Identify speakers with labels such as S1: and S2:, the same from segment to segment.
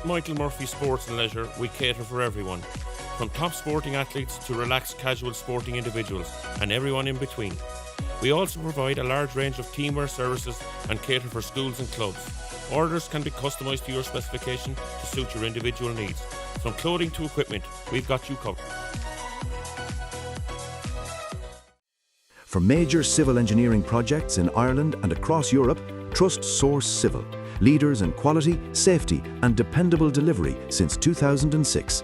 S1: At Michael Murphy Sports and Leisure, we cater for everyone, from top sporting athletes to relaxed casual sporting individuals and everyone in between. We also provide a large range of teamwear services and cater for schools and clubs. Orders can be customised to your specification to suit your individual needs. From clothing to equipment, we've got you covered.
S2: For major civil engineering projects in Ireland and across Europe, trust Source Civil, leaders in quality, safety and dependable delivery since 2006.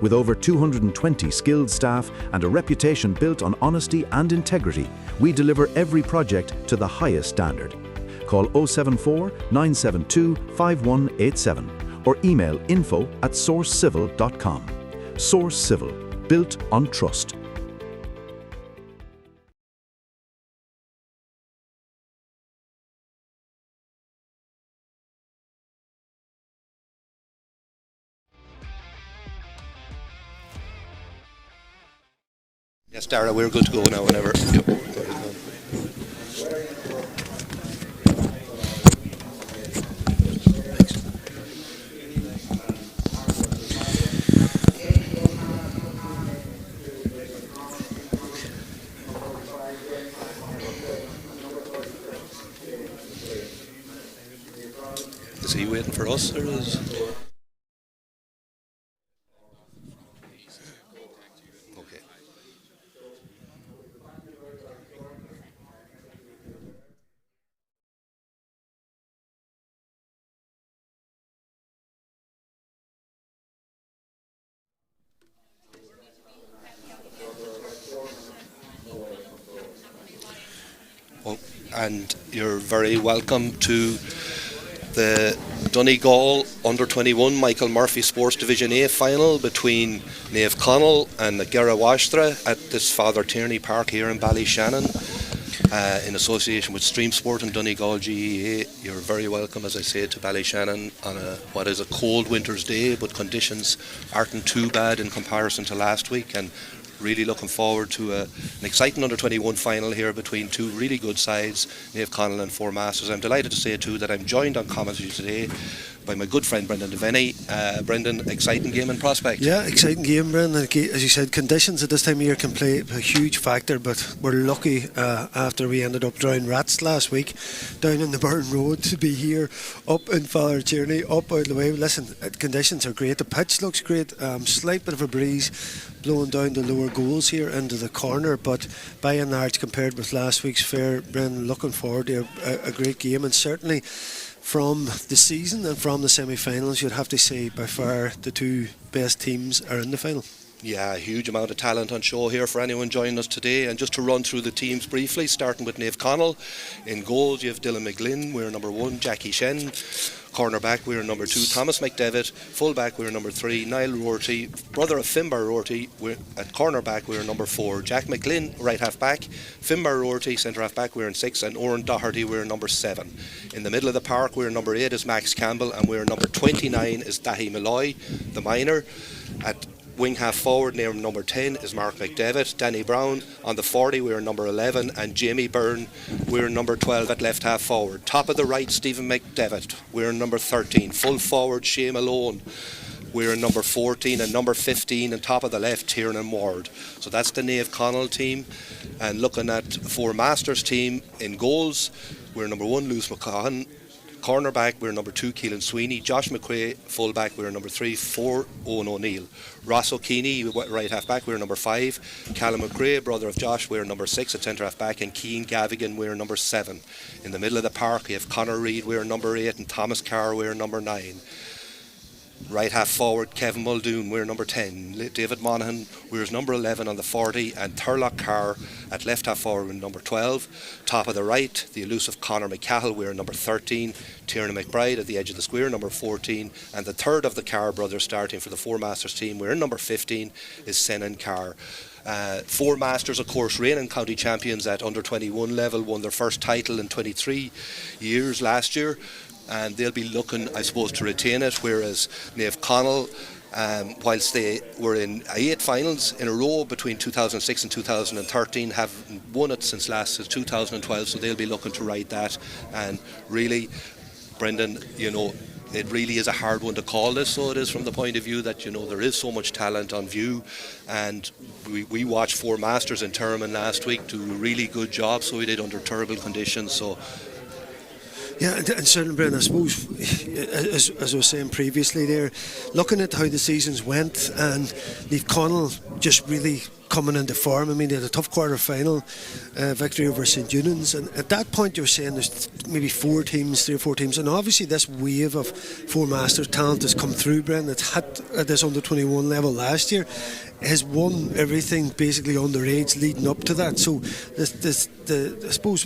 S2: With over 220 skilled staff and a reputation built on honesty and integrity, we deliver every project to the highest standard. Call 074 972 5187 or email info@sourcecivil.com. Source Civil, built on trust.
S3: Yes, Dara, we're good to go now whenever. Is he waiting for us or is... And you're very welcome to the Donegal Under-21 Michael Murphy Sports Division A final between Naomh Conaill and the Garrawashtra at this Father Tierney Park here in Ballyshannon in association with Stream Sport and Donegal GEA. You're very welcome, as I say, to Ballyshannon on what is a cold winter's day, but conditions aren't too bad in comparison to last week, and really looking forward to an exciting under-21 final here between two really good sides, Naomh Conaill and Four Masters. I'm delighted to say too that I'm joined on commentary today by my good friend Brendan Devaney. Brendan, exciting game in prospect.
S4: Yeah, exciting game, Brendan. As you said, conditions at this time of year can play a huge factor, but we're lucky after we ended up drawing rats last week down in the Burn Road to be here up in Father Tierney, up out of the way. Listen, conditions are great. The pitch looks great. Slight bit of a breeze blowing down the lower goals here into the corner, but by and large, compared with last week's fair, Brendan, looking forward to a great game, and certainly from the season and from the semi-finals, you'd have to say by far the two best teams are in the final.
S3: Yeah, a huge amount of talent on show here for anyone joining us today. And just to run through the teams briefly, starting with Naomh Conaill. In goals, you have Dylan McGlynn, we're number 1, Jackie Shen. Cornerback, we're number 2, Thomas McDevitt. Fullback, we're number 3, Niall Rorty. Brother of Finbar Rorty. At cornerback, we're number 4, Jack McGlynn. Right half back, Finbar Rorty. Centre half back, we're in 6, and Oran Doherty, we're number 7. In the middle of the park, we're number 8 is Max Campbell, and we're number 29 is Dahi Malloy, the minor. At wing half forward, name number 10 is Mark McDevitt. Danny Brown on the 40, we're number 11, and Jamie Byrne, we're number 12 at left half forward. Top of the right, Stephen McDevitt, we're number 13. Full forward, Shane Malone, we're number 14, and number 15, and top of the left, Tiernan Ward. So that's the Naomh Conaill team. And looking at Four Masters team, in goals, we're number 1, Lewis McCahan. Cornerback, we're number 2, Keelan Sweeney. Josh McRae, fullback, we're number 3, 4, Owen O'Neill. Ross O'Keaney, right half back, we're number 5. Callum McRae, brother of Josh, we're number 6 at centre half back, and Keane Gavigan, we're number 7. In the middle of the park, we have Conor Reid, we're number 8, and Thomas Carr, we're number 9. Right half forward, Kevin Muldoon, we're number 10. David Monaghan, we're number 11 on the 40, and Turlock Carr at left half forward, we're number 12. Top of the right, the elusive Conor McCahill, we're number 13. Tiernan McBride at the edge of the square, number 14. And the third of the Carr brothers starting for the Four Masters team, we're number 15, is Senan Carr. Four Masters, of course, reigning county champions at under-21 level, won their first title in 23 years last year. And they'll be looking, I suppose, to retain it, whereas Naomh Conaill, whilst they were in 8 finals in a row between 2006 and 2013, haven't won it since 2012, so they'll be looking to ride that. And really, Brendan, you know, it really is a hard one to call this, so it is, from the point of view that, you know, there is so much talent on view, and we watched four Masters in Termon last week do a really good job, so we did under terrible conditions. So
S4: yeah, and certainly, Brendan, I suppose, as I was saying previously there, looking at how the seasons went, and Naomh Conaill just really coming into form. I mean, they had a tough quarter-final victory over St. Eunan's, and at that point you were saying there's maybe 3 or 4 teams, and obviously this wave of 4 Masters talent has come through, Brendan. It's hit at this under-21 level last year, has won everything basically underage leading up to that. So I suppose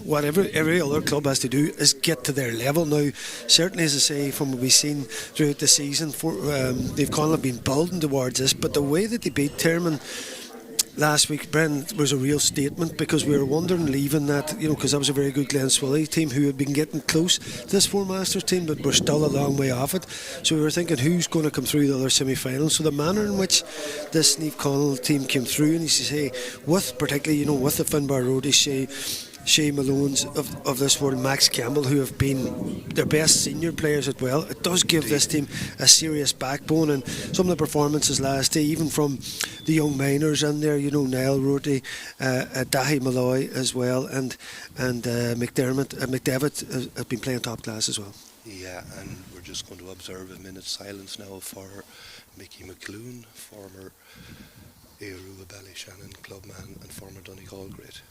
S4: what every other club has to do is get to their level now. Certainly, as I say, from what we've seen throughout the season, they've kind of been building towards this, but the way that they beat Termon last week, Brendan, was a real statement, because we were wondering leaving that, you know, because that was a very good Glen Swilly team who had been getting close to this 4 Masters team, but we're still a long way off it. So we were thinking, who's going to come through the other semi-finals? So the manner in which this Naomh Conaill team came through, and you say, with particularly, you know, with the Finbar Roadies, Shea Malone's of this world, Max Campbell, who have been their best senior players as well, it does give this team a serious backbone. And some of the performances last day, even from the young minors in there, you know, Niall Roarty, Dahi Malloy as well, and McDevitt have been playing top class as well.
S3: yeah, and we're just going to observe a minute's silence now for Mickey McCloone, former Éirú Ballyshannon clubman and former Donegal great.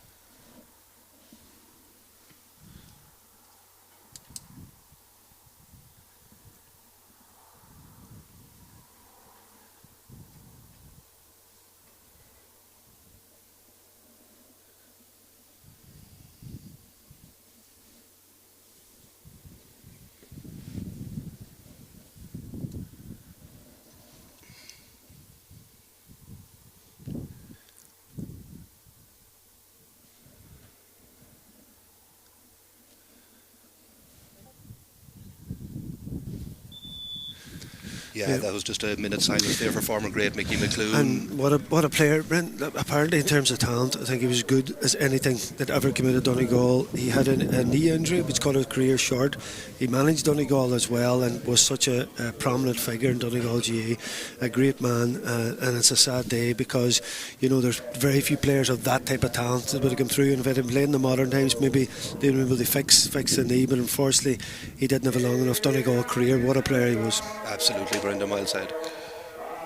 S3: Yeah, that was just a minute's silence there for former great Mickey McCloone.
S4: And what a player, Brent. Apparently, in terms of talent, I think he was as good as anything that ever came out of Donegal. He had a knee injury which cut his career short. He managed Donegal as well and was such a prominent figure in Donegal GA, a great man. And it's a sad day, because, you know, there's very few players of that type of talent that would have come through, and if it had been played in the modern times, maybe they'd been able to fix the knee, but unfortunately he didn't have a long enough Donegal career. What a player he was.
S3: Absolutely, Brendan well said.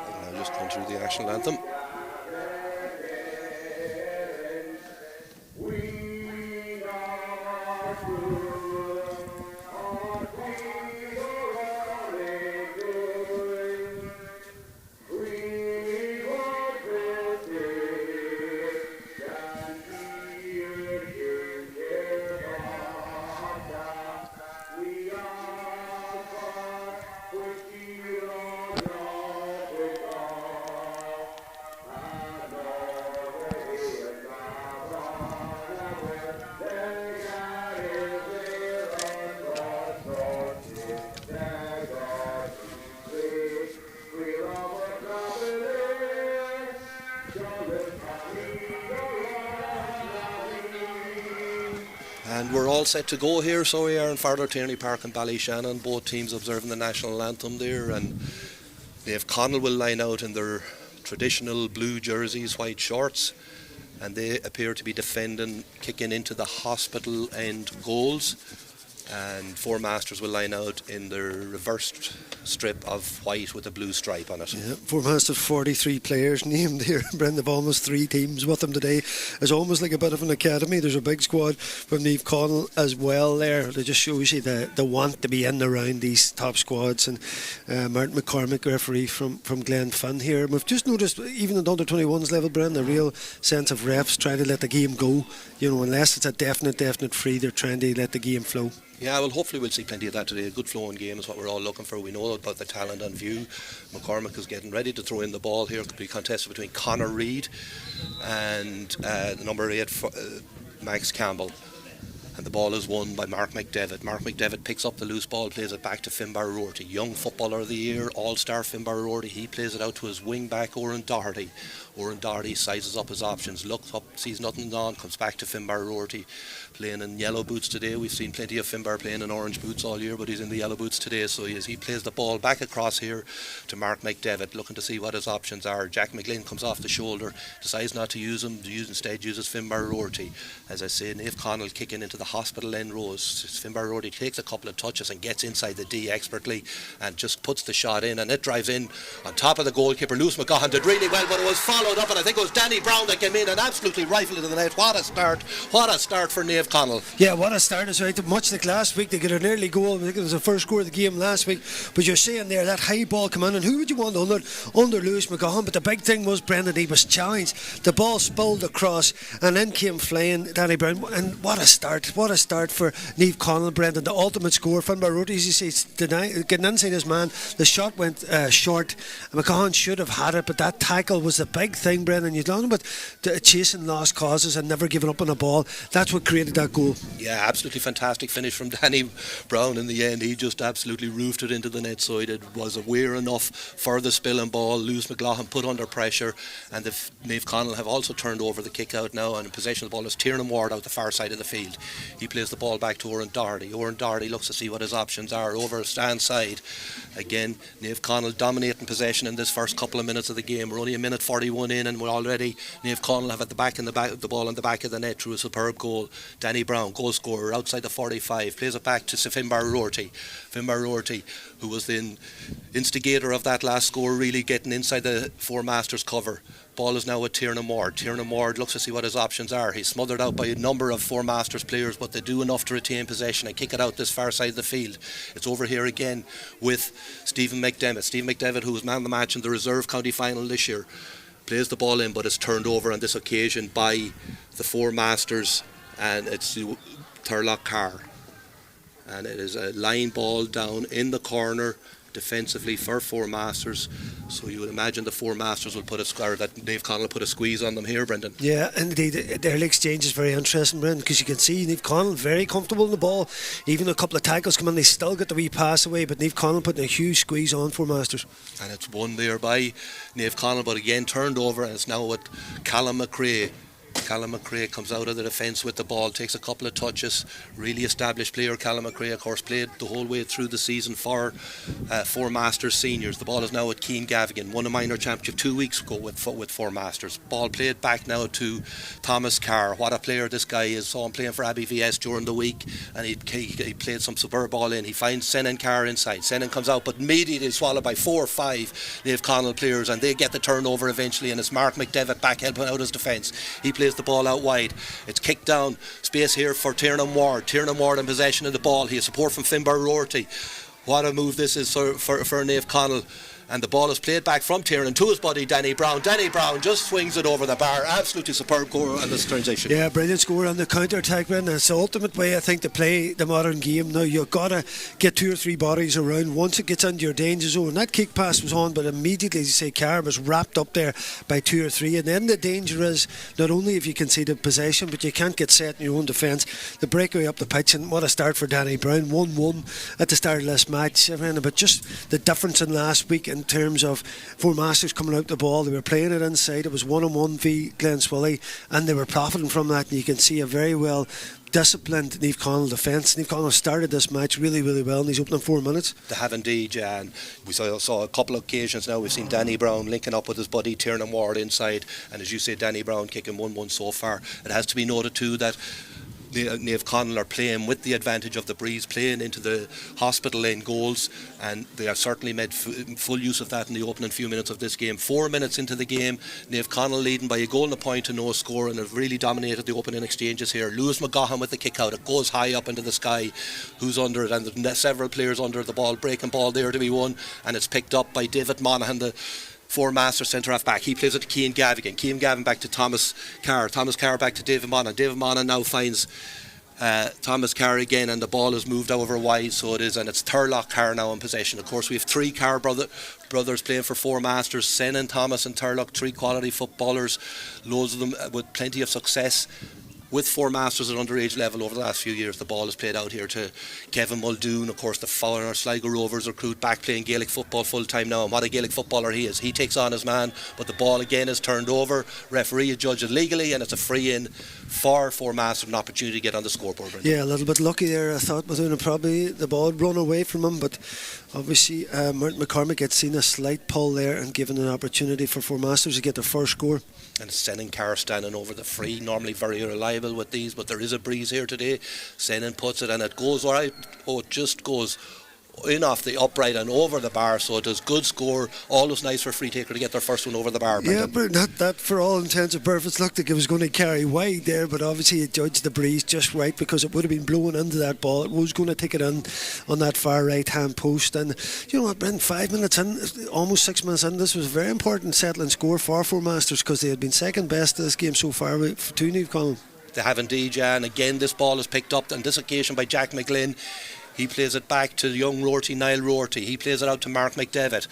S3: And now just going through the national anthem. And we're all set to go here, so we are in Farder Tierney Park in Ballyshannon, both teams observing the national anthem there, and Naomh Conaill will line out in their traditional blue jerseys, white shorts, and they appear to be defending, kicking into the hospital end goals, and 4 Masters will line out in their reversed strip of white with a blue stripe on it.
S4: Yeah, 4 Masters, 43 players named here. Brendan, have almost 3 teams with them today. It's almost like a bit of an academy. There's a big squad from Naomh Conaill as well there. It just shows you the want to be in and around these top squads. And Martin McCormick, referee from Glenfin here. And we've just noticed, even at under 21s level, Brendan, a real sense of refs trying to let the game go. You know, unless it's a definite free, they're trying to let the game flow.
S3: Yeah, well, hopefully we'll see plenty of that today. A good flowing game is what we're all looking for. We know about the talent on view. McCormick is getting ready to throw in the ball here. It could be contested between Conor Reid and number 8, Max Campbell. and the ball is won by Mark McDevitt. Mark McDevitt picks up the loose ball, plays it back to Finbar Rorty. Young Footballer of the Year, All-Star Finbar Rorty. He plays it out to his wing back, Oran Doherty. Oran Doherty sizes up his options, looks up, sees nothing on, comes back to Finbar Rorty, playing in yellow boots today. We've seen plenty of Finbar playing in orange boots all year, but he's in the yellow boots today, so he plays the ball back across here to Mark McDevitt, looking to see what his options are. Jack McGlynn comes off the shoulder, decides not to use him, instead uses Finbar Rorty. As I say, Naomh Conaill kicking into the hospital end rows. Finbar Rorty takes a couple of touches and gets inside the D expertly and just puts the shot in, and it drives in on top of the goalkeeper. Lewis McGahan did really well, but it was followed up, and I think it was Danny Brown that came in and absolutely rifled into the net. What a start for Naomh Conaill.
S4: Yeah, what a start is right. Much like last week, they got an early goal. I think it was the first score of the game last week. But you're seeing there that high ball come in, and who would you want under Lewis McGahan? But the big thing was, Brendan, he was challenged. The ball spilled across, and then came flying Danny Brown. And what a start for Naomh Conaill, Brendan. The ultimate score. Finbar Rorty, as you say, getting inside his man. The shot went short. McGahan should have had it, but that tackle was the big thing, Brendan. You're talking about chasing lost causes and never giving up on a ball. That's what created that goal.
S3: Yeah, absolutely fantastic finish from Danny Brown in the end. He just absolutely roofed it into the net side. It was aware enough for the spilling ball. Lewis McGlaughlin put under pressure, and the Naomh Conaill have also turned over the kick out now, and in possession of the ball is Tiernan Ward out the far side of the field. He plays the ball back to Oran Doherty. Oran Doherty looks to see what his options are over stand side. Again, Naomh Conaill dominating possession in this first couple of minutes of the game. We're only a minute 41 in, and we're already Naomh Conaill have at the ball on the back of the net through a superb goal. Danny Brown, goal scorer outside the 45, plays it back to Finbar Rorty. Finbar Rorty, who was the instigator of that last score, really getting inside the Four Masters cover. Ball is now with Tiernan Ward. Tiernan Ward looks to see what his options are. He's smothered out by a number of Four Masters players, but they do enough to retain possession and kick it out this far side of the field. It's over here again with Stephen McDevitt. Stephen McDevitt, who was man of the match in the reserve county final this year, plays the ball in, but it's turned over on this occasion by the Four Masters, and it's Turlock Carr. And it is a line ball down in the corner defensively for Four Masters. So you would imagine the Four Masters will that Naomh Conaill will put a squeeze on them here, Brendan.
S4: Yeah, indeed. The early exchange is very interesting, Brendan, because you can see Naomh Conaill very comfortable in the ball. Even a couple of tackles come in, they still get the wee pass away, but Naomh Conaill putting a huge squeeze on Four Masters. And
S3: it's won there by Naomh Conaill, but again turned over, and it's now with Callum McRae. Callum McRae comes out of the defence with the ball, takes a couple of touches. Really established player, Callum McRae, of course, played the whole way through the season for Four Masters seniors. The ball is now at Cian Gavigan, won a minor championship 2 weeks ago with Four Masters. Ball played back now to Thomas Carr. What a player this guy is. Saw him playing for Abbey VS during the week, and he played some superb ball in. He finds Senan Carr inside. Senan comes out, but immediately swallowed by 4 or 5 Naomh Conaill players, and they get the turnover eventually, and it's Mark McDevitt back helping out his defence. He plays the ball out wide. It's kicked down. Space here for Tiernan Ward. Tiernan Ward in possession of the ball. He has support from Finbar Rorty. What a move this is for Naomh Conaill. And the ball is played back from Tiernan to his buddy Danny Brown. Danny Brown just swings it over the bar. Absolutely superb goal on this transition.
S4: Yeah, brilliant score on the counter-attack, Brendan. It's the ultimate way, I think, to play the modern game. Now, you've got to get 2 or 3 bodies around. Once it gets into your danger zone, that kick pass was on, but immediately, as you say, Carr was wrapped up there by 2 or 3. And then the danger is not only if you concede possession, but you can't get set in your own defence. The breakaway up the pitch, and what a start for Danny Brown. 1-1 at the start of this match. But just the difference in last week in terms of Four Masters coming out the ball, they were playing it inside. It was 1-on-1 v Glenswilly, and they were profiting from that. And you can see a very well disciplined Naomh Conaill defence. Naomh Conaill started this match really, really well in these opening 4 minutes.
S3: They have indeed, yeah, and we saw a couple of occasions now. We've seen Danny Brown linking up with his buddy Tiernan Ward inside, and as you say, Danny Brown kicking 1-1 so far. It has to be noted too that Naomh Conaill are playing with the advantage of the breeze, playing into the hospital lane goals, and they have certainly made full use of that in the opening few minutes of this game. 4 minutes into the game, Naomh Conaill leading by a goal and a point to no score, and have really dominated the opening exchanges here. Lewis McGahan with the kick out, it goes high up into the sky. Who's under it? And there's several players under the ball, breaking ball there to be won, and it's picked up by David Monaghan, the Four Master centre half back. He plays it to Cian Gavigan. Cian Gavigan back to Thomas Carr. Thomas Carr back to David Monaghan. David Monaghan now finds Thomas Carr again, and the ball is moved over wide, so it is, and it's Turlock Carr now in possession. Of course, we have 3 Carr brothers playing for Four Masters. Senan, Thomas and Turlock, 3 quality footballers, loads of them with plenty of success with Four Masters at underage level over the last few years. The ball is played out here to Kevin Muldoon, of course, the former Sligo Rovers recruit, back playing Gaelic football full time now, and what a Gaelic footballer he is. He takes on his man, but the ball again is turned over. Referee judged it legally, and it's a free in for Four Masters, an opportunity to get on the scoreboard.
S4: Yeah, a little bit lucky there, I thought, Muldoon. Probably the ball had run away from him, but obviously Martin McCormick had seen a slight pull there and given an opportunity for Four Masters to get their first score.
S3: And Senan Carr standing over the free, normally very reliable with these, but there is a breeze here today. Senan puts it and it goes alright. Oh, it just goes in off the upright and over the bar, so it does good score. Always nice for a free taker to get their first one over the bar.
S4: Yeah, but that for all intents and purposes looked like it was going to carry wide there, but obviously it judged the breeze just right, because it would have been blowing into that ball. It was going to take it in on that far right hand post. And you know what, Brendan, 5 minutes in, almost 6 minutes in, this was a very important settling score for Four Masters, because they had been second best of this game so far to Naomh Conaill.
S3: They have indeed, yeah, and again this ball is picked up on this occasion by Jack McGlynn. He plays it back to young Rorty, Niall Rorty. He plays it out to Mark McDevitt.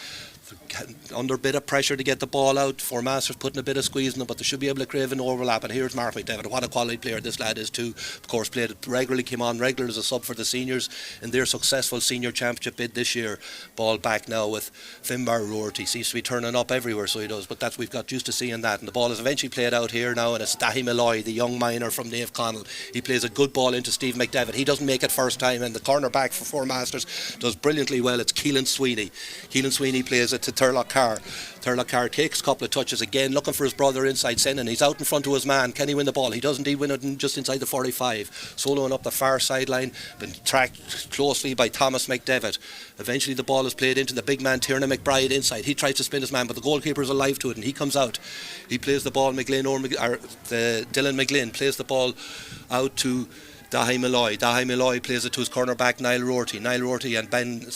S3: Under a bit of pressure to get the ball out. Four Masters putting a bit of squeeze in them, but they should be able to crave an overlap. And here's Mark McDevitt. What a quality player this lad is too. Of course, played it regularly, came on regular as a sub for the seniors in their successful senior championship bid this year. Ball back now with Finbar Rorty. Seems to be turning up everywhere, so he does. But we've got used to seeing that. And the ball is eventually played out here now, and it's Dahi Malloy, the young miner from Naomh Conaill. He plays a good ball into Steve McDevitt. He doesn't make it first time, and the corner back for Four Masters does brilliantly well. It's Keelan Sweeney. Keelan Sweeney plays it to Turlock Carr. Turlock Carr takes a couple of touches again, looking for his brother inside Senan. He's out in front of his man. Can he win the ball? He does indeed win it just inside the 45. Soloing up the far sideline, been tracked closely by Thomas McDevitt. Eventually the ball is played into the big man Tiernan McBride inside. He tries to spin his man, but the goalkeeper is alive to it, and he comes out. He plays the ball, Dylan McGlynn plays the ball out to Dahi Malloy. Dahi Malloy plays it to his cornerback Niall Rorty. Niall Rorty and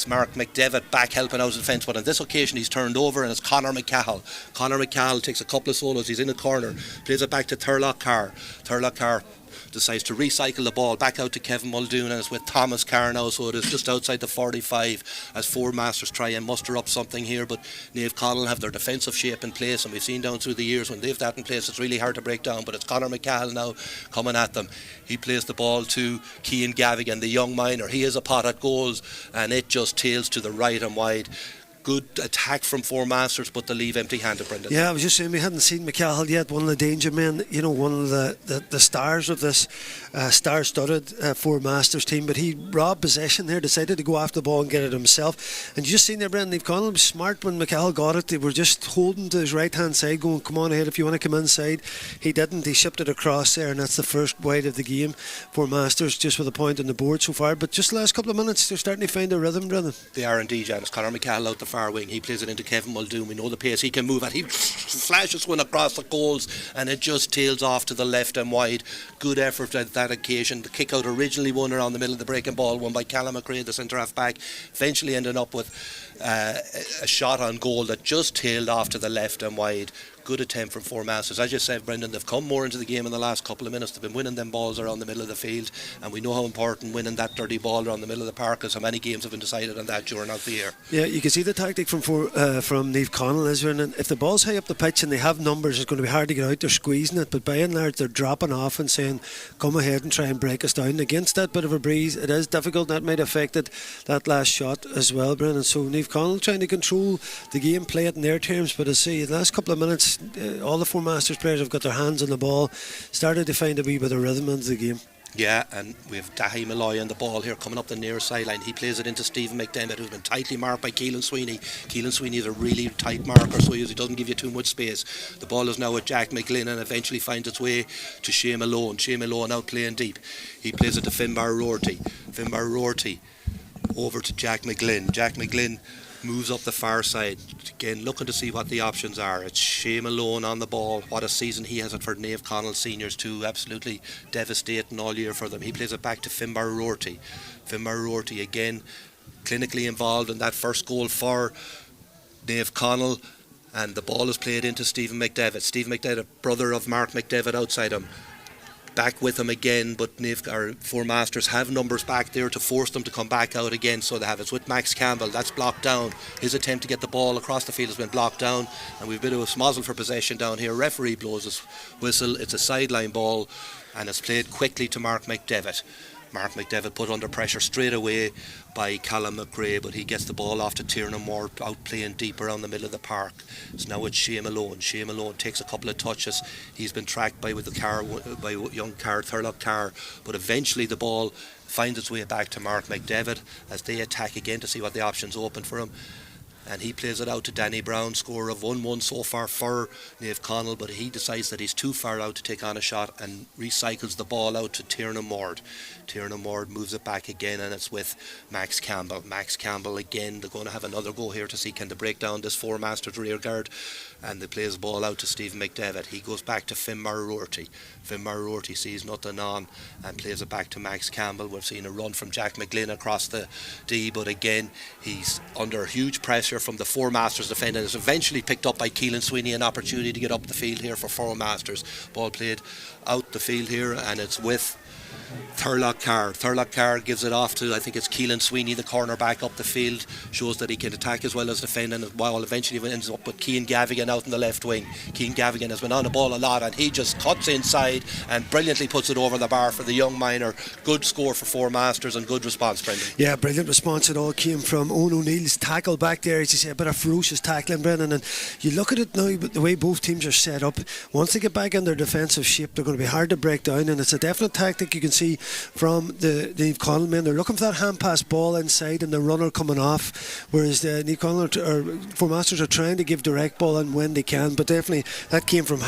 S3: Mark McDevitt back helping out the defence, but on this occasion he's turned over and it's Conor McCahill. Conor McCahill takes a couple of solos. He's in a corner, plays it back to Turlock Carr. Turlock Carr decides to recycle the ball back out to Kevin Muldoon, and it's with Thomas Carr now, so it is just outside the 45 as Four Masters try and muster up something here. But Naomh Conaill have their defensive shape in place, and we've seen down through the years when they've that in place it's really hard to break down. But it's Conor McCahill now coming at them. He plays the ball to Cian Gavigan, the young miner. He is a pot at goals, and it just tails to the right and wide. Good attack from Four Masters, but they leave empty-handed, Brendan.
S4: Yeah, I was just saying we hadn't seen McCahill yet, one of the danger men, you know, one of the stars of this star-studded Four Masters team, but he robbed possession there, decided to go after the ball and get it himself. And you just seen there, Brendan, Naomh Conaill was smart when McCahill got it. They were just holding to his right-hand side, going, come on ahead if you want to come inside. He didn't. He shipped it across there, and that's the first wide of the game. Four Masters just with a point on the board so far, but just the last couple of minutes they're starting to find a rhythm, Brendan.
S3: They are indeed, Janice. Conor McCahill out the far wing. He plays it into Kevin Muldoon. We know the pace he can move at. He flashes one across the goals, and it just tails off to the left and wide. Good effort at that occasion. The kick out originally won around the middle of the breaking ball, won by Callum McRae, the centre half back. Eventually ended up with a shot on goal that just tailed off to the left and wide. Good attempt from Four Masters. As you said, Brendan, they've come more into the game in the last couple of minutes. They've been winning them balls around the middle of the field, and we know how important winning that dirty ball around the middle of the park is. How many games have been decided on that during out the year.
S4: Yeah, you can see the tactic from Naomh Conaill is, and if the ball's high up the pitch and they have numbers, it's going to be hard to get out. They're squeezing it, but by and large they're dropping off and saying come ahead and try and break us down. Against that bit of a breeze, it is difficult. That might have affected that last shot as well, Brendan. So Naomh Conaill trying to control the game, play it in their terms, but I see the last couple of minutes all the Four Masters players have got their hands on the ball, started to find a wee bit of rhythm into the game.
S3: Yeah, and we have Dahi Malloy on the ball here coming up the near sideline. He plays it into Stephen McDevitt, who's been tightly marked by Keelan Sweeney. Keelan Sweeney is a really tight marker, so he doesn't give you too much space. The ball is now with Jack McGlynn and eventually finds its way to Shea Malone. Shea Malone out playing deep. He plays it to Finbar Rorty. Finbar Rorty over to Jack McGlynn. Jack McGlynn moves up the far side, again looking to see what the options are. It's Shea Malone on the ball. What a season he has it for Naomh Conaill seniors too, absolutely devastating all year for them. He plays it back to Finbar Rorty. Finbar Rorty again clinically involved in that first goal for Naomh Conaill, and the ball is played into Stephen McDevitt. Stephen McDevitt, brother of Mark McDevitt outside him. back with him again, but our Four Masters have numbers back there to force them to come back out again, so they have it's with Max Campbell. That's blocked down. His attempt to get the ball across the field has been blocked down, and we've a bit of a smozzle for possession down here. Referee blows his whistle. It's a sideline ball, and it's played quickly to Mark McDevitt. Mark McDevitt put under pressure straight away by Callum McRae, but he gets the ball off to Tiernan Moore, out playing deep around the middle of the park. It's now with Shea Malone. Shea Malone takes a couple of touches. He's been tracked by young Carr, Thurlock Carr, but eventually the ball finds its way back to Mark McDevitt as they attack again to see what the options open for him. And he plays it out to Danny Brown, score of 1-1 so far for Naomh Conaill, but he decides that he's too far out to take on a shot and recycles the ball out to Tiernan Moore. Tiernan Moore moves it back again, and it's with Max Campbell. Max Campbell again, they're going to have another go here to see can they break down this Four Masters rear guard, and they play his ball out to Stephen McDevitt. He goes back to Finn Marorty. Finn Marorty sees nothing on and plays it back to Max Campbell. We've seen a run from Jack McGlynn across the D, but again he's under huge pressure from the Four Masters defender. Is eventually picked up by Keelan Sweeney, an opportunity to get up the field here for Four Masters. Ball played out the field here, and it's with Thurlock Carr. Thurlock Carr gives it off to, I think it's Keelan Sweeney, the cornerback up the field, shows that he can attack as well as defend, and while eventually it ends up with Cian Gavigan out in the left wing. Cian Gavigan has been on the ball a lot, and he just cuts inside and brilliantly puts it over the bar for the young minor. Good score for Four Masters and good response, Brendan.
S4: Yeah, brilliant response. It all came from Owen O'Neill's tackle back there, as you say, a bit of ferocious tackling, Brendan, and you look at it now, but the way both teams are set up, once they get back in their defensive shape, they're going to be hard to break down, and it's a definite tactic you can see from the Naomh Conaill men. They're looking for that hand pass ball inside and the runner coming off, whereas the Naomh Conaill or Four Masters are trying to give direct ball in when they can, but definitely that came from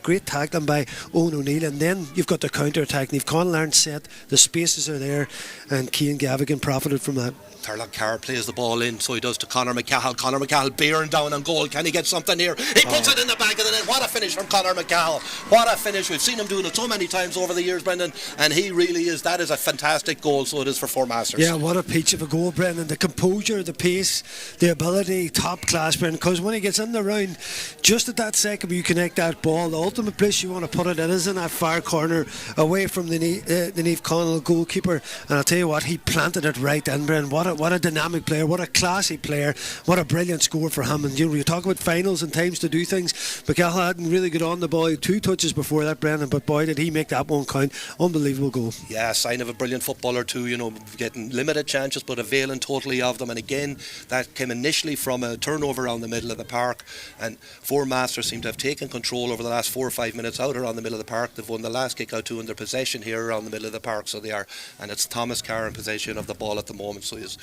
S4: great tackling by Owen O'Neill, and then you've got the counter attack. Naomh Conaill aren't set, the spaces are there, and Cian Gavigan profited from that.
S3: Thurlock Carr plays the ball in, so he does to Conor McCahill. Conor McCahill bearing down on goal. Can he get something here? He puts it in the back of the net. What a finish from Conor McCahill. What a finish. We've seen him doing it so many times over the years, Brendan, and he really is. That is a fantastic goal, so it is for Four Masters.
S4: Yeah, what a peach of a goal, Brendan. The composure, the pace, the ability, top class, Brendan, because when he gets in the round, just at that second you connect that ball, the ultimate place you want to put it is in that far corner away from the Naomh Conaill goalkeeper, and I'll tell you what, he planted it right in, Brendan. What a dynamic player, what a classy player, what a brilliant score for him. And you talk about finals and times to do things. McCahill hadn't really got on the ball, 2 touches before that, Brendan, but boy did he make that one count. Unbelievable goal.
S3: Yeah, sign of a brilliant footballer too, getting limited chances but availing totally of them, and again that came initially from a turnover around the middle of the park, and Four Masters seem to have taken control over the last 4 or 5 minutes out around the middle of the park. They've won the last kick out too in their possession here around the middle of the park, so they are, and it's Thomas Carr in possession of the ball at the moment, so he's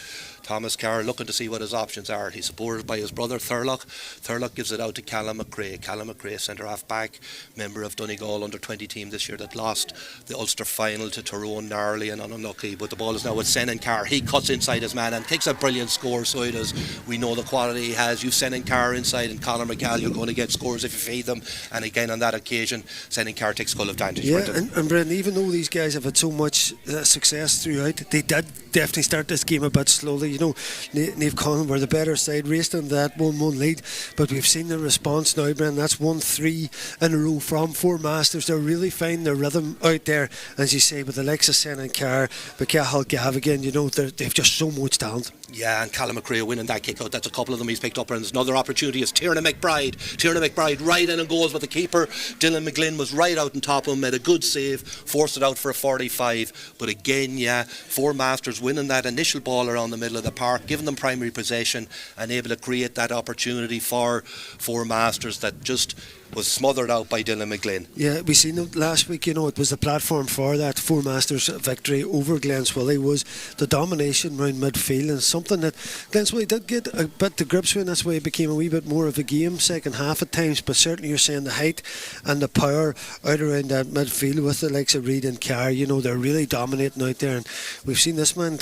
S3: Thomas Carr looking to see what his options are. He's supported by his brother Thurlock. Thurlock gives it out to Callum McRae. Callum McRae, centre half back, member of Donegal under 20 team this year that lost the Ulster final to Tyrone narrowly and unlucky, but the ball is now with Senan Carr. He cuts inside his man and takes a brilliant score, so it is. We know the quality he has. You Senan Carr inside and Conor McCall, you're going to get scores if you feed them, and again on that occasion Senan Carr takes full advantage.
S4: Yeah, and Brendan, even though these guys have had so much success throughout, they did definitely start this game a bit slowly. Naomh Conaill were the better side, raced into that 1-1 lead, but we've seen the response now, Brendan. That's 1-3 in a row from Four Masters. They're really finding their rhythm out there, as you say, with the likes of Senan Carr, McCahill, Gavigan. They've just so much talent.
S3: Yeah, and Callum McRae winning that kick out. That's a couple of them he's picked up, and there's another opportunity. It's Tiernan McBride right in and goes with the keeper. Dylan McGlynn was right out on top of him, made a good save, forced it out for a 45. But again, Four Masters winning that initial ball around the middle of the park, giving them primary possession and able to create that opportunity for Four Masters that just was smothered out by Dylan McGlynn. Yeah,
S4: we seen it last week. It was the platform for that Four Masters victory over Glenswilly was the domination around midfield, and something that Glenswilly did get a bit to grips with, and that's why it became a wee bit more of a game second half at times. But certainly you're saying the height and the power out around that midfield with the likes of Reid and Carr, they're really dominating out there, and we've seen this man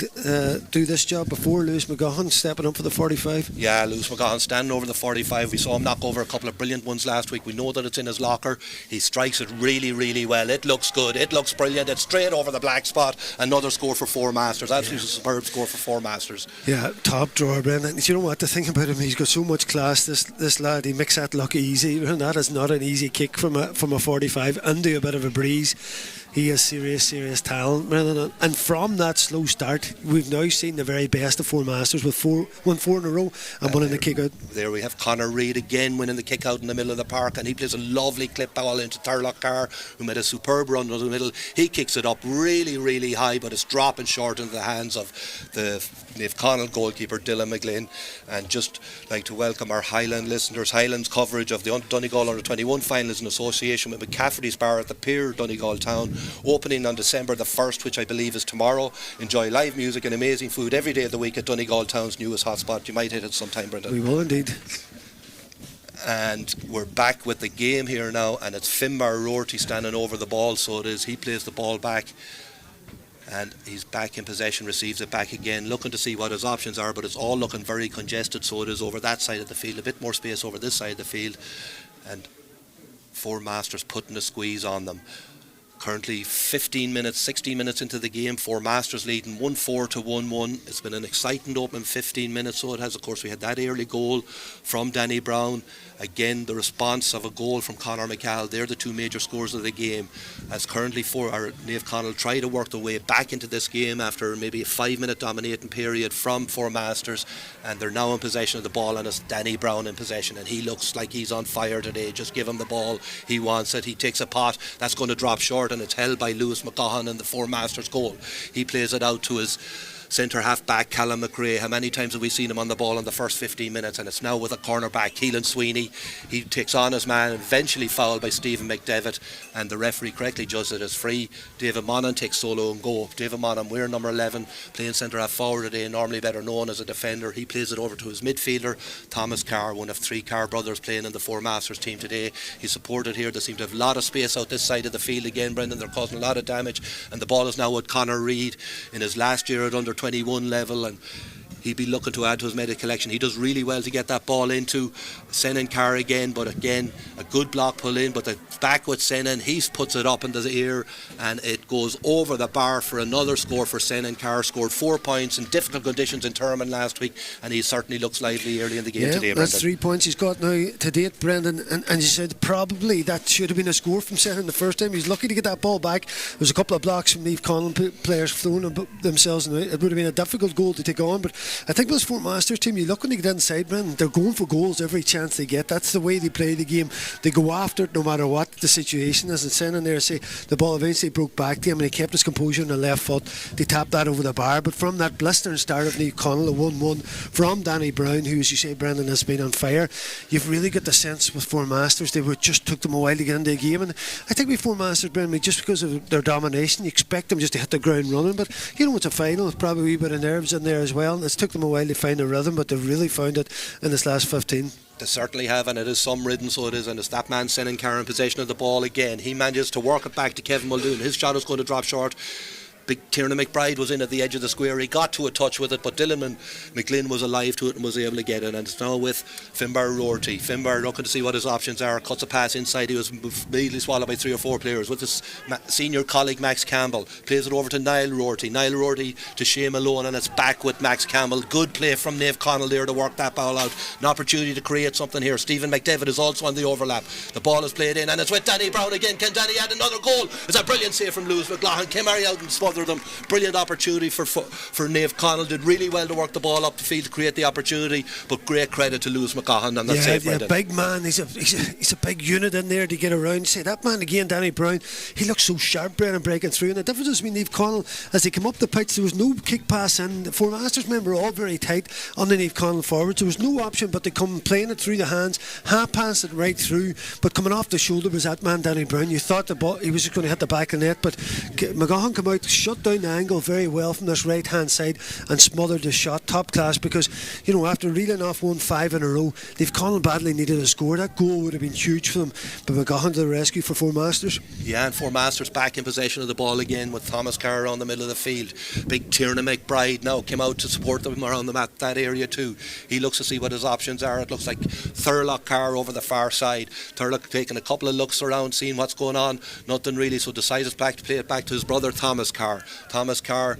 S4: do this job before. Lewis McGahan stepping up for the 45.
S3: Yeah, Lewis McGahan standing over the 45. We saw him knock over a couple of brilliant ones last week. We know that it's in his locker. He strikes it really, really well. It looks good. It looks brilliant. It's straight over the black spot. Another score for Four Masters. Absolutely superb score for Four Masters.
S4: Yeah, top drawer, Brendan. You know what, the thing about him, he's got so much class, this lad. He makes that look easy, and that is not an easy kick from a 45 into a bit of a breeze. he is serious talent, Brendan. And from that slow start, we've now seen the very best of Four Masters with won four in a row and one in the kick out.
S3: There we have Conor Reid again winning the kick out in the middle of the park, and he plays a lovely clip ball into Turlock Carr, who made a superb run into the middle. He kicks it up really high, but it's dropping short into the hands of the Naomh Conaill goalkeeper Dylan McGlynn. And just like to welcome our Highland listeners. Highland's coverage of the Donegal Under-21 final is in association with McCafferty's Bar at the Pier, Donegal Town, opening on December the 1st, which I believe is tomorrow. Enjoy live music and amazing food every day of the week at Donegal Town's newest hotspot. You might hit it sometime, Brendan.
S4: We will indeed.
S3: And we're back with the game here now, and it's Finbar Rorty standing over the ball, so it is. He plays the ball back, and he's back in possession, receives it back again, looking to see what his options are, but it's all looking very congested, so it is over that side of the field, a bit more space over this side of the field, and Four Masters putting a squeeze on them. Currently 16 minutes into the game. Four Masters leading 1-4 to 1-1. It's been an exciting opening 15 minutes, so it has. Of course, we had that early goal from Danny Brown. Again, the response of a goal from Conor McCall. They're the two major scores of the game. As currently Naomh Conaill try to work their way back into this game after maybe a 5-minute dominating period from Four Masters, and they're now in possession of the ball, and it's Danny Brown in possession, and he looks like he's on fire today. Just give him the ball, he wants it. He takes a pot that's going to drop short, and it's held by Lewis McGahan in the Four Masters goal. He plays it out to his centre half back Callum McRae. How many times have we seen him on the ball in the first 15 minutes? And it's now with a corner back, Keelan Sweeney. He takes on his man, eventually fouled by Stephen McDevitt, and the referee correctly judged it as free. David Monaghan takes solo and go. David Monaghan, we're number 11, playing centre half forward today, normally better known as a defender. He plays it over to his midfielder Thomas Carr, one of three Carr brothers playing in the Four Masters team today. He's supported here. They seem to have a lot of space out this side of the field again, Brendan. They're causing a lot of damage, and the ball is now with Conor Reid in his last year at under-21 level, and he'd be looking to add to his medal collection. He does really well to get that ball into Senan Carr again, but again a good block pull in, but the back with Senan, he puts it up into the air and it goes over the bar for another score for Senan Carr. Scored 4 points in difficult conditions in Thurman last week, and he certainly looks lively early in the game today, Brendan.
S4: That's 3 points he's got now to date, Brendan, and you said probably that should have been a score from Senan the first time. He's lucky to get that ball back. There was a couple of blocks from Naomh Conaill players throwing themselves, and it would have been a difficult goal to take on, but I think with this Fort Masters team, you look when they get inside, Brendan, they're going for goals every chance they get. That's the way they play the game. They go after it no matter what the situation is. And Senan there, say the ball eventually broke back to him and he kept his composure on the left foot. They tapped that over the bar, but from that blistering start of Naomh Conaill, a 1-1 from Danny Brown, who, as you say, Brendan, has been on fire, you've really got the sense with Four Masters they just took them a while to get into the game. And I think with Four Masters, Brendan, just because of their domination, you expect them just to hit the ground running, but you know, it's a final, it's probably a wee bit of nerves in there as well, and it's took them a while to find a rhythm, but they've really found it in this last 15.
S3: They certainly have, and it is some ridden, so it is, and it's that man Senan Carr in possession of the ball again. He manages to work it back to Kevin Muldoon. His shot is going to drop short. Big Tiernan McBride was in at the edge of the square. He got to a touch with it, but Dylan McGlynn was alive to it and was able to get it. And it's now with Finbar Rorty. Finbar looking to see what his options are. Cuts a pass inside. He was immediately swallowed by 3 or 4 players. With his senior colleague Max Campbell, plays it over to Niall Rorty. Niall Rorty to Shea Malone, and it's back with Max Campbell. Good play from Naomh Conaill there to work that ball out. An opportunity to create something here. Stephen McDevitt is also on the overlap. The ball is played in, and it's with Danny Brown again. Can Danny add another goal? It's a brilliant save from Lewis McGahan. Came out and smothered them. Brilliant opportunity for Naomh Conaill. Did really well to work the ball up the field to create the opportunity, but great credit to Lewis McGahan on that save.
S4: Yeah, big man. He's a big unit in there to get around. Say that man again, Danny Brown. He looks so sharp, Brennan, breaking through. And the difference between Naomh Conaill, as they come up the pitch, there was no kick pass in. The Four Masters men were all very tight on the Naomh Conaill forwards. There was no option but to come playing it through the hands, half pass it right through, but coming off the shoulder was that man Danny Brown. You thought the ball, he was just going to hit the back of the net, but McGahan came out, shut down the angle very well from this right hand side and smothered the shot. Top class, because you know, after reeling off 1-5 in a row, Naomh Conaill badly needed a score. That goal would have been huge for them, but McGahan to the rescue for Four Masters.
S3: Yeah, and Four Masters back in possession of the ball again with Thomas Carr around the middle of the field. Big Tiernan McBride now came out to support them around that area too. He looks to see what his options are. It looks like Thurlock Carr over the far side. Thurlock taking a couple of looks around, seeing what's going on. Nothing really, so decides to play it back to his brother Thomas Carr. Thomas Carr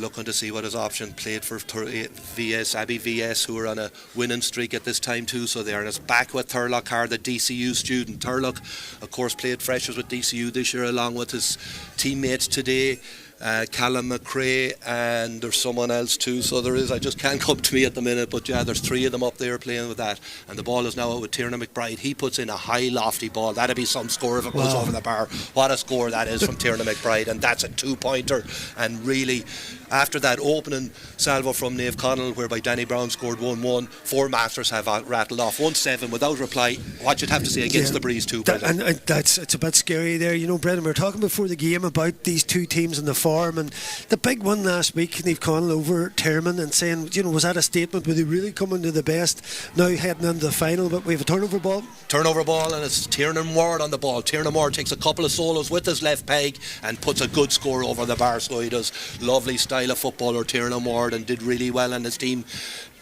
S3: looking to see what his option. Played for VS, Abbey VS, who are on a winning streak at this time too, so they're back with Turlock Hard, the DCU student. Turlock, of course, played freshers with DCU this year along with his teammates today. Callum McRae, and there's someone else too, so there is, I just can't come to me at the minute, but yeah, there's 3 of them up there playing with that, and the ball is now out with Tiernan McBride. He puts in a high lofty ball. That'd be some score if it goes over the bar. What a score that is from Tiernan McBride, and that's a 2-pointer. And really, after that opening salvo from Naomh Conaill, whereby Danny Brown scored 1-1, 4 Masters have rattled off 1-7 without reply. What you'd have to say against the breeze too, Brendan.
S4: And it's a bit scary there, Brendan. We were talking before the game about these 2 teams in the form, and the big one last week, Naomh Conaill over Termon, and saying, was that a statement? Were they really coming to the best now heading into the final? But we have a turnover ball, and
S3: it's Tiernan Ward on the ball. Tiernan Ward takes a couple of solos with his left peg and puts a good score over the bar, so he does. Lovely style of footballer, Tiernan Ward, and did really well, and his team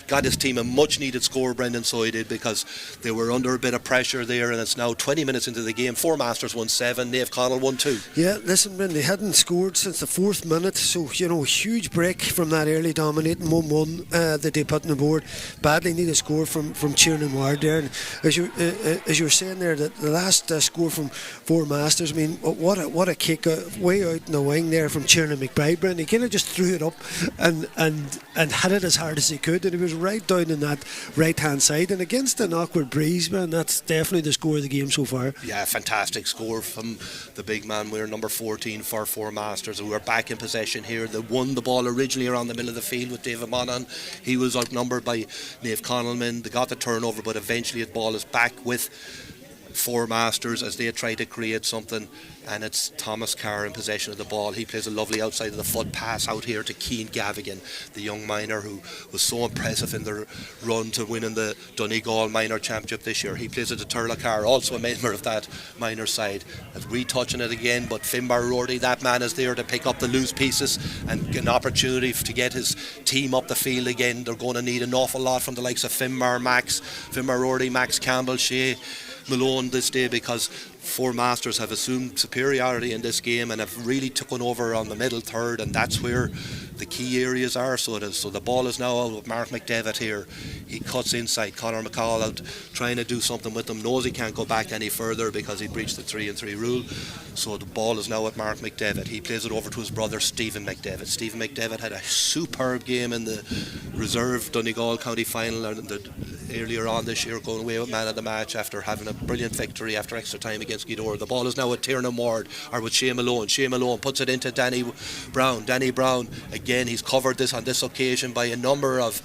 S3: got his team a much needed score, Brendan, so he did, because they were under a bit of pressure there, and it's now 20 minutes into the game. 4 Masters won 7, Naomh Conaill won 2.
S4: Yeah, listen, Brendan, they hadn't scored since the 4th minute, so huge break from that early dominating 1-1 that they put on the board. Badly need a score from Tiernan Ward there, and as you were saying there, that the last score from 4 Masters, I mean, what a kick way out in the wing there from Tiernan McBride, Brendan. He kind of just threw it up and hit it as hard as he could, and he was right down in that right hand side, and against an awkward breeze, man, that's definitely the score of the game so far.
S3: Yeah, fantastic score from the big man. We're number 14 for 4 Masters, and we're back in possession here. They won the ball originally around the middle of the field with David Monaghan. He was outnumbered by Naomh Conaill men. They got the turnover, but eventually the ball is back with 4 Masters as they try to create something, and it's Thomas Carr in possession of the ball. He plays a lovely outside of the foot pass out here to Cian Gavigan, the young minor who was so impressive in their run to winning the Donegal minor championship this year. He plays it to Turlock Carr, also a member of that minor side. Retouching it again, but Finbar Roarty, that man, is there to pick up the loose pieces and get an opportunity to get his team up the field again. They're going to need an awful lot from the likes of Finbar Roarty, Max Campbell, Shea Malone this day, because 4 Masters have assumed superiority in this game and have really taken over on the middle third, and that's where the key areas are. So the ball is now out with Mark McDevitt here. He cuts inside. Conor McCall out trying to do something with him, knows he can't go back any further because he breached the 3-3 rule. So the ball is now at Mark McDevitt. He plays it over to his brother Stephen McDevitt. Stephen McDevitt had a superb game in the reserve Donegal county final earlier on this year, going away with man of the match after having a brilliant victory after extra time against Gweedore. The ball is now with Tiernan Ward, or with Shea Malone. Shea Malone puts it into Danny Brown. Danny Brown, again, he's covered this on this occasion by a number of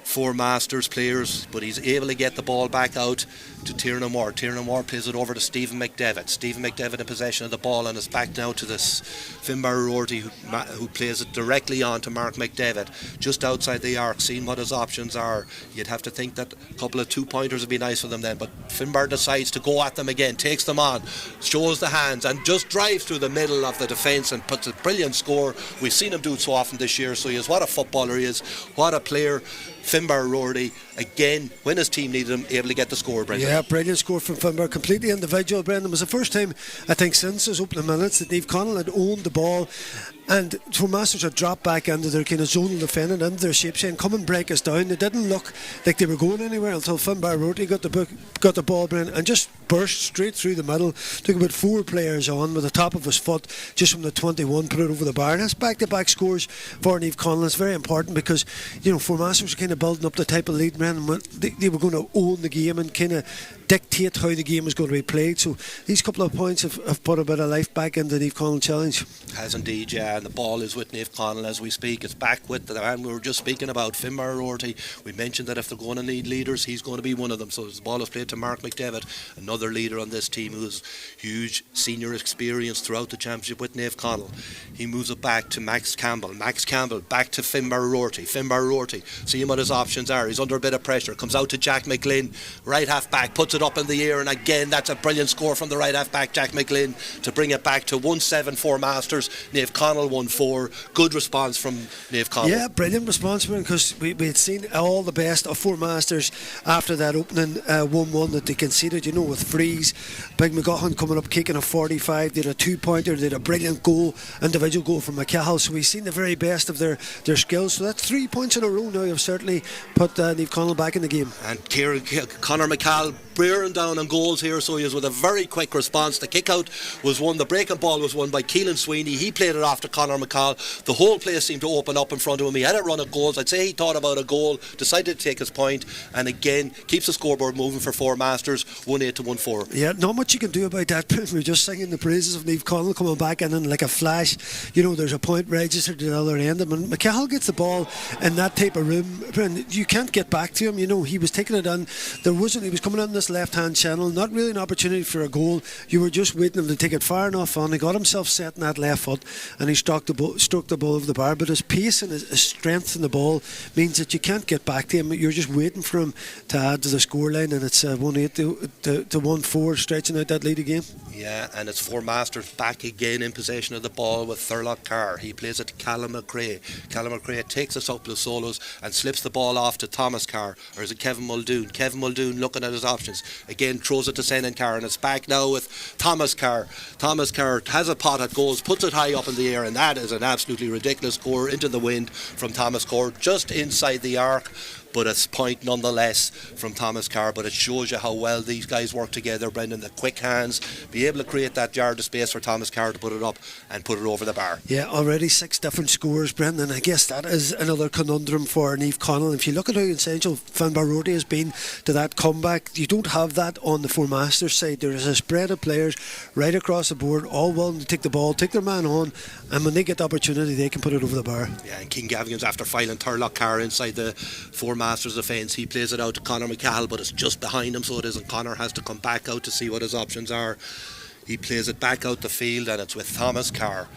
S3: 4 Masters players, but he's able to get the ball back out to Tiernan Ward. Tiernan Ward plays it over to Stephen McDevitt. Stephen McDevitt in possession of the ball, and it's back now to this Finbar Roarty who plays it directly on to Mark McDevitt just outside the arc, seeing what his options are. You'd have to think that a couple of 2-pointers would be nice for them then, but Finbar decides to go at them again, takes them on, shows the hands, and just drives through the middle of the defence and puts a brilliant score. We've seen him do it so often this year, so he is, what a footballer he is, what a player. Finbar Roarty, again, when his team needed him, able to get the score, Brendan.
S4: Yeah, brilliant score from Finbar, completely individual, Brendan. It was the first time, I think, since his opening minutes that Naomh Conaill had owned the ball, and 4 Masters had dropped back into their kind of zonal defending, into their shape, saying, come and break us down. They didn't look like they were going anywhere until Finbar Roarty got the ball, Brendan, and just burst straight through the middle, took about 4 players on with the top of his foot just from the 21, put it over the bar, and that's back-to-back scores for Naomh Conaill. It's very important because 4 Masters were kind of building up the type of lead, man, and they were going to own the game and kind of dictate how the game was going to be played. So these couple of points have put a bit of life back into the Naomh Conaill challenge.
S3: Has indeed, yeah, and the ball is with Naomh Conaill as we speak. It's back with the man we were just speaking about, Finbar Roarty. We mentioned that if they're going to need leaders, he's going to be one of them. So the ball is played to Mark McDevitt, another leader on this team who has huge senior experience throughout the championship with Naomh Conaill. He moves it back to Max Campbell back to Finbar Roarty, seeing what his options are. He's under a bit of pressure, comes out to Jack McGlynn, right half back, puts it up in the air, and again that's a brilliant score from the right half back Jack McGlynn to bring it back to 1-7 for Masters. Naomh Conaill 1-4. Good response from Naomh Conaill.
S4: Yeah, brilliant response, because we had seen all the best of Four Masters after that opening 1-1 that they conceded, with Freeze, Big McGuchan coming up kicking a 45, they had a 2-pointer, they had a brilliant individual goal from McCahill, so we've seen the very best of their skills. So that's 3 points in a row now. Have certainly put Naomh Conaill back in the game.
S3: And Conor McCall bearing down on goals here, so he was with a very quick response. The kick out was won, the breaking ball was won by Keelan Sweeney. He played it off to Conor McCall. The whole place seemed to open up in front of him. He had a run of goals. I'd say he thought about a goal, decided to take his point, and again keeps the scoreboard moving for Four Masters, 1-8 to 1-4.
S4: Yeah, not much you can do about that. We're just singing the praises of Naomh Conaill coming back in, and like a flash, there's a point registered at the other end. And when McCahill gets the ball in that type of room, you can't get back to him. He was taking it on. He was coming in this left hand channel, not really an opportunity for a goal. You were just waiting him to take it far enough on. He got himself set in that left foot, and he struck the ball over the bar. But his pace and his strength in the ball means that you can't get back to him. You're just waiting for him to add to the scoreline, and it's 1-8 to 1-4, stretching out that lead again.
S3: Yeah, and it's Four Masters back again in possession of the ball with Thurlock Carr. He plays it to Callum McRae. Callum McRae takes us up the solos and slips the ball off to Thomas Carr, or is it Kevin Muldoon? Kevin Muldoon looking at his options. Again, throws it to Senan Carr, and it's back now with Thomas Carr. Thomas Carr has a pot at goals, puts it high up in the air, and that is an absolutely ridiculous score into the wind from Thomas Carr, just inside the arc. But it's point nonetheless from Thomas Carr. But it shows you how well these guys work together, Brendan. The quick hands, be able to create that yard of space for Thomas Carr to put it up and put it over the bar.
S4: Yeah, already 6 different scores, Brendan. I guess that is another conundrum for Naomh Conaill. If you look at how essential Finbar Rorty has been to that comeback, you don't have that on the Four Masters side. There is a spread of players right across the board, all willing to take the ball, take their man on, and when they get the opportunity, they can put it over the bar.
S3: Yeah, and King Gavigan's after filing Thurlock Carr inside the Four Masters defence. He plays it out to Conor McCahill, but it's just behind him, so it isn't. Conor has to come back out to see what his options are. He plays it back out the field, and it's with Thomas Carr.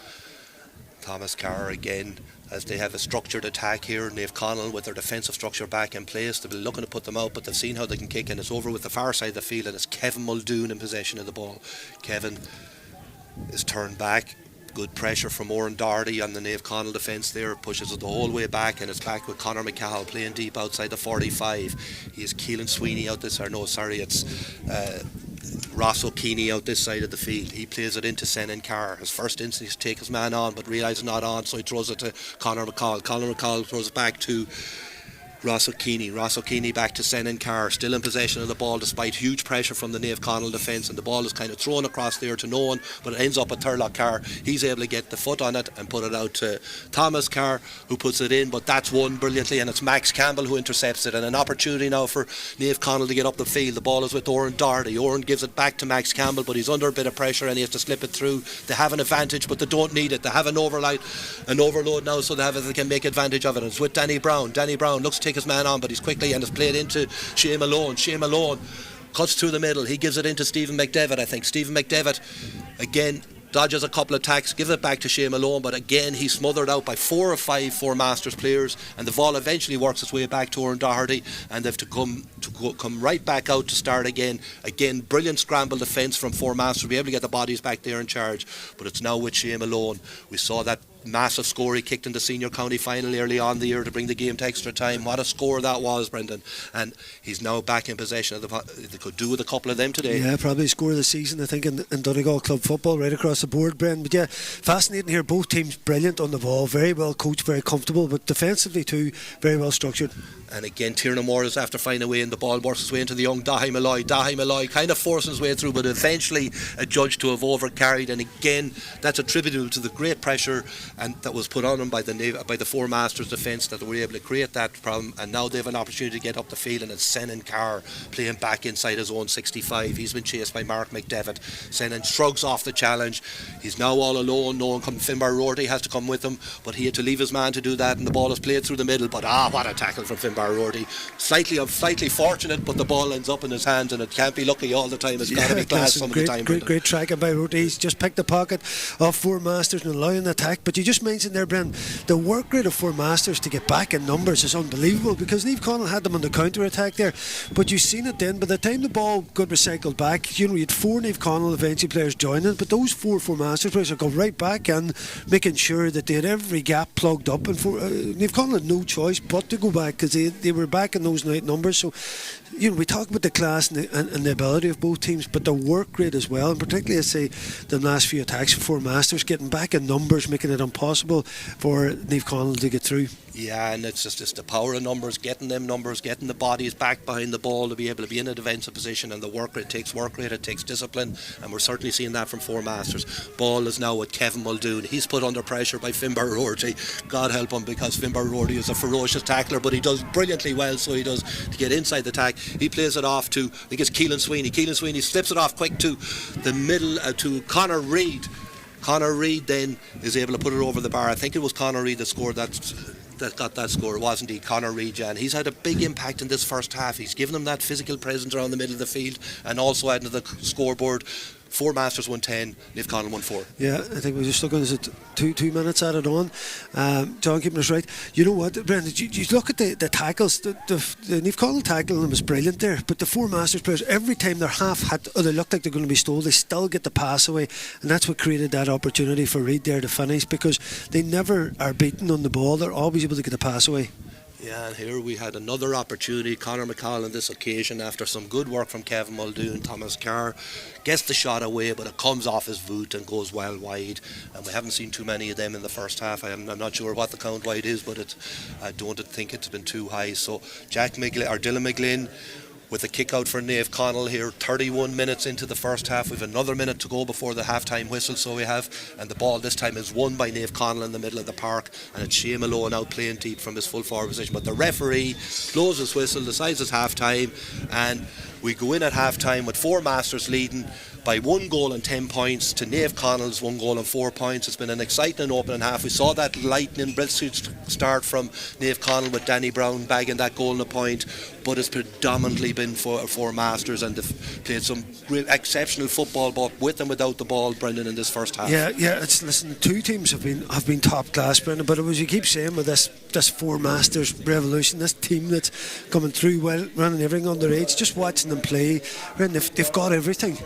S3: Thomas Carr again, as they have a structured attack here. Naomh Conaill with their defensive structure back in place. They've been looking to put them out, but they've seen how they can kick, and it's over with the far side of the field, and it's Kevin Muldoon in possession of the ball. Kevin is turned back. Good pressure from Oran Doherty on the Naomh Conaill defence there, pushes it the whole way back, and it's back with Conor McCahill playing deep outside the 45. He is Keelan Sweeney out this, it's Ross O'Keeffe out this side of the field. He plays it into Senan Carr. His first instinct is to take his man on, but realises not on, so he throws it to Conor McCall. Conor McCall throws it back to Ross O'Keeffe back to Senan Carr, still in possession of the ball despite huge pressure from the Naomh Conaill defence, and the ball is kind of thrown across there to no one, but it ends up at Thurlock Carr. He's able to get the foot on it and put it out to Thomas Carr, who puts it in, but that's won brilliantly, and it's Max Campbell who intercepts it, and an opportunity now for Naomh Conaill to get up the field. The ball is with Oran Doherty. Oran gives it back to Max Campbell, but he's under a bit of pressure and he has to slip it through. They have an advantage, but they don't need it. They have an overload now, so they can make advantage of it. And it's with Danny Brown. Danny Brown looks to take his man on, but he's quickly, and it's played into Shea Malone. Shea Malone cuts through the middle. He gives it into Stephen McDevitt, I think. Stephen McDevitt again dodges a couple of attacks, gives it back to Shea Malone, but again he's smothered out by 4 or 5 Four Masters players, and the ball eventually works its way back to Oran Doherty, and they've to come right back out to start again. Brilliant scramble defence from Four Masters, be able to get the bodies back there in charge, but it's now with Shea Malone. We saw that massive score he kicked in the senior county final early on the year to bring the game to extra time. What a score that was, Brendan. And he's now back in possession of they could do with a couple of them today.
S4: Yeah, probably score of the season, I think, in Donegal club football right across the board, Brendan. But yeah, fascinating here. Both teams brilliant on the ball, very well coached, very comfortable, but defensively too, very well structured. And
S3: again, Tiernan Moore is after finding a way, and the ball works its way into the young Dahi Malloy. Dahi Malloy kind of forcing his way through, but eventually adjudged to have overcarried, and again that's attributable to the great pressure and that was put on them by the Four Masters defence, that they were able to create that problem, and now they have an opportunity to get up the field, and it's Senan Carr playing back inside his own 65. He's been chased by Mark McDevitt. Senan shrugs off the challenge. He's now all alone. No one comes. Finbar Rorty has to come with him, but he had to leave his man to do that, and the ball is played through the middle, but what a tackle from Finbar Rorty. Slightly fortunate, but the ball ends up in his hands, and it can't be lucky all the time. It's got to be class some of the time.
S4: Great tracking by Rorty. He's just picked the pocket of Four Masters and allowing the attack, but you just mentioned there, Brendan, the work rate of Four Masters to get back in numbers is unbelievable, because Naomh Conaill had them on the counter-attack there, but you've seen it then. By the time the ball got recycled back, you had 4 Naomh Conaill eventually players joining, but those 4 Masters players have gone right back and making sure that they had every gap plugged up, and Naomh Conaill had no choice but to go back, because they were back in those night numbers. So we talk about the class and the ability of both teams, but the work rate as well, and particularly I say the last few attacks for Four Masters, getting back in numbers, making it impossible for Naomh Conaill to get through.
S3: Yeah, and it's the power of numbers, getting the bodies back behind the ball to be able to be in a defensive position, and the work rate. It takes work rate, it takes discipline, and we're certainly seeing that from Four Masters. Ball is now with Kevin Muldoon. He's put under pressure by Finbar Rorty. God help him, because Finbar Rorty is a ferocious tackler, but he does brilliantly well, so he does, to get inside the tack. He plays it off to, I think it's Keelan Sweeney. Keelan Sweeney slips it off quick to the middle, to Conor Reid. Conor Reid then is able to put it over the bar. I think it was Conor Reid that scored that got that score. It was indeed Conor Reid, and he's had a big impact in this first half. He's given them that physical presence around the middle of the field, and also adding to the scoreboard. Four Masters 110, Naomh Conaill 1-4.
S4: Yeah, I think we're just looking at 2 minutes added on. John keeping us right. You know what, Brendan, you look at the tackles, the Naomh Conaill tackling was brilliant there, but the Four Masters players, every time their half they looked like they're going to be stole, they still get the pass away, and that's what created that opportunity for Reid there to finish, because they never are beaten on the ball. They're always able to get the pass away.
S3: Yeah, and here we had another opportunity. Conor McCall on this occasion, after some good work from Kevin Muldoon, Thomas Carr gets the shot away, but it comes off his boot and goes well wide, and we haven't seen too many of them in the first half. I'm not sure what the count wide is, but I don't think it's been too high. So Dylan McGlynn with a kick out for Naomh Conaill here, 31 minutes into the first half. We've another minute to go before the half-time whistle, so we have, and the ball this time is won by Naomh Conaill in the middle of the park, and it's Shane Malone out playing deep from his full forward position, but the referee blows his whistle, decides it's half-time, and we go in at half-time with Four Masters leading by 1 goal and 10 points to Naomh Conaill 1 goal and 4 points. It's been an exciting opening half. We saw that lightning brisk start from Naomh Conaill with Danny Brown bagging that goal and a point, but it's predominantly been for Four Masters, and they've played some real exceptional football, both with and without the ball, Brendan, in this first half.
S4: Yeah. Listen, 2 teams have been top class, Brendan. But as you keep saying with this Four Masters revolution, this team that's coming through well, running everything underage, just watching them play, Brendan, they've got everything.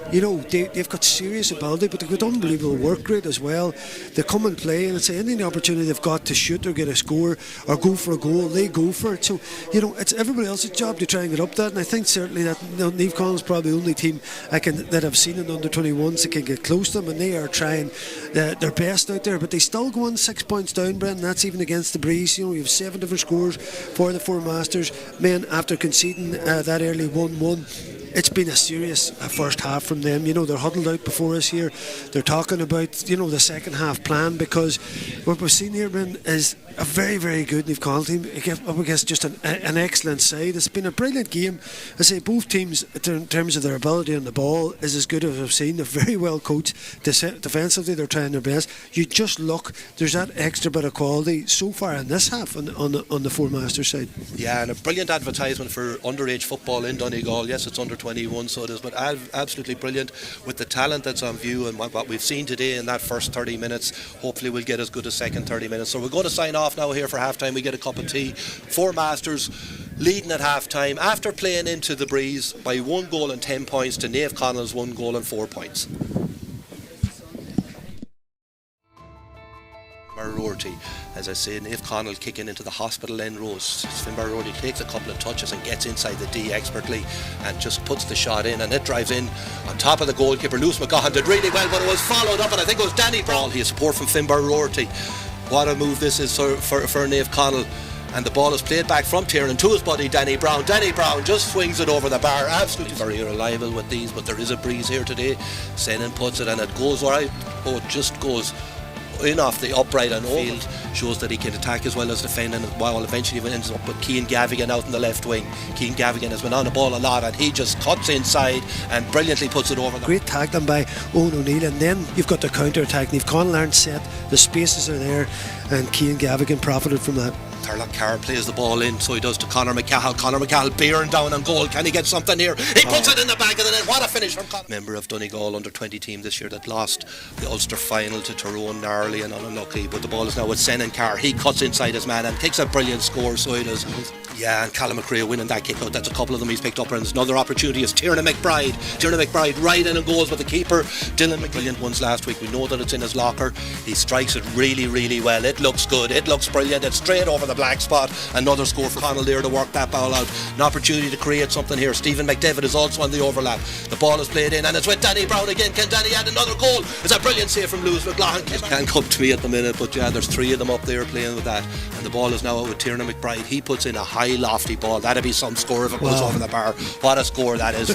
S4: They've got serious ability, but they've got unbelievable work rate as well. They come and play, and it's any opportunity they've got to shoot or get a score or go for a goal, they go for it. So it's everybody else's job to try and get up that, and I think certainly that Naomh Conaill is probably the only team that I've seen in under 21s that can get close to them, and they are trying their best out there, but they still go on 6 points down, Brendan. That's even against the breeze. You have 7 different scores for the Four Masters men after conceding that early 1-1. It's been a serious first half from them. They're huddled out before us here. They're talking about the second half plan, because what we've seen here, Brendan, is a very, very good Naomh Conaill team up against just an excellent side. It's been a brilliant game. I say both teams, in terms of their ability on the ball, is as good as I've seen. They're very well coached. Defensively, they're trying their best. You just look, there's that extra bit of quality so far in this half on the Four Masters side.
S3: Yeah, and a brilliant advertisement for underage football in Donegal. Yes, it's under 21, so it is, but absolutely brilliant with the talent that's on view, and what we've seen today in that first 30 minutes. Hopefully we'll get as good as second 30 minutes. So we're going to sign off now here for half-time. We get a cup of tea. Four Masters leading at half-time after playing into the breeze by 1 goal and 10 points to Naomh Conaill 1 goal and 4 points. Rorty, as I say, Naomh Conaill kicking into the hospital end rows. Finbar Rorty takes a couple of touches and gets inside the D expertly and just puts the shot in, and it drives in on top of the goalkeeper. Lewis McGahan did really well, but it was followed up, and I think it was Danny Brown. He has support from Finbar Rorty. What a move this is for Naomh Conaill. And the ball is played back from Tiernan to his buddy Danny Brown. Danny Brown just swings it over the bar. Absolutely very reliable with these, but there is a breeze here today. Senan puts it, and it goes right. Oh, it just goes in off the upright and field. Shows that he can attack as well as defend, and while eventually he ends up with Cian Gavigan out in the left wing. Cian Gavigan has been on the ball a lot, and he just cuts inside and brilliantly puts it over.
S4: Great tackling by Owen O'Neill, and then you've got the counter attack. Naomh Conaill aren't set, the spaces are there, and Cian Gavigan profited from that.
S3: Tarlock Carr plays the ball in, so he does to Conor McCall. Conor McCall bearing down on goal. Can he get something here? He puts it in the back of the net. What a finish from Conor. Member of Donegal under 20 team this year that lost the Ulster final to Tyrone narrowly and unlucky, but the ball is now with Senan Carr. He cuts inside his man and kicks a brilliant score, so he does. Yeah, and Callum McCrea winning that kick out. That's a couple of them he's picked up, and there's another opportunity is Tiernan McBride right in and goes with the keeper. Dylan McBrilliant ones last week. We know that it's in his locker. He strikes it really well. It looks good, it looks brilliant. It's straight over the black spot. Another score for Conaill there to work that ball out. An opportunity to create something here. Stephen McDevitt is also on the overlap. The ball is played in and it's with Danny Brown again. Can Danny add another goal? It's a brilliant save from Lewis McLaughlin. Can't come to me at the minute, but yeah, there's three of them up there playing with that, and the ball is now out with Tiernan McBride. He puts in a high lofty ball. That'd be some score if it goes over the bar. What a score that is.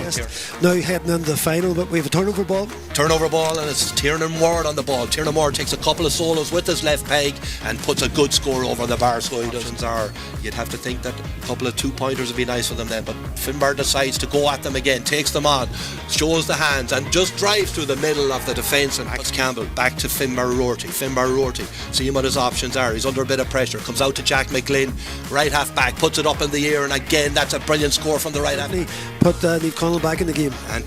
S4: Now heading into the final, but we have a turnover ball,
S3: and it's Tiernan Ward on the ball. Tiernan Ward takes a couple of solos with his left peg and puts a good score over the bar, so he doesn't. You'd have to think that a couple of 2-pointers would be nice for them then, but Finbar decides to go at them again, takes them on, shows the hands and just drives through the middle of the defence, and Max Campbell back to Finbar Rorty. See what his options are. He's under a bit of pressure, comes out to Jack McGlynn, right half back, puts it up in the air, and again that's a brilliant score from the right half.
S4: Put Naomh Conaill back in the game,
S3: and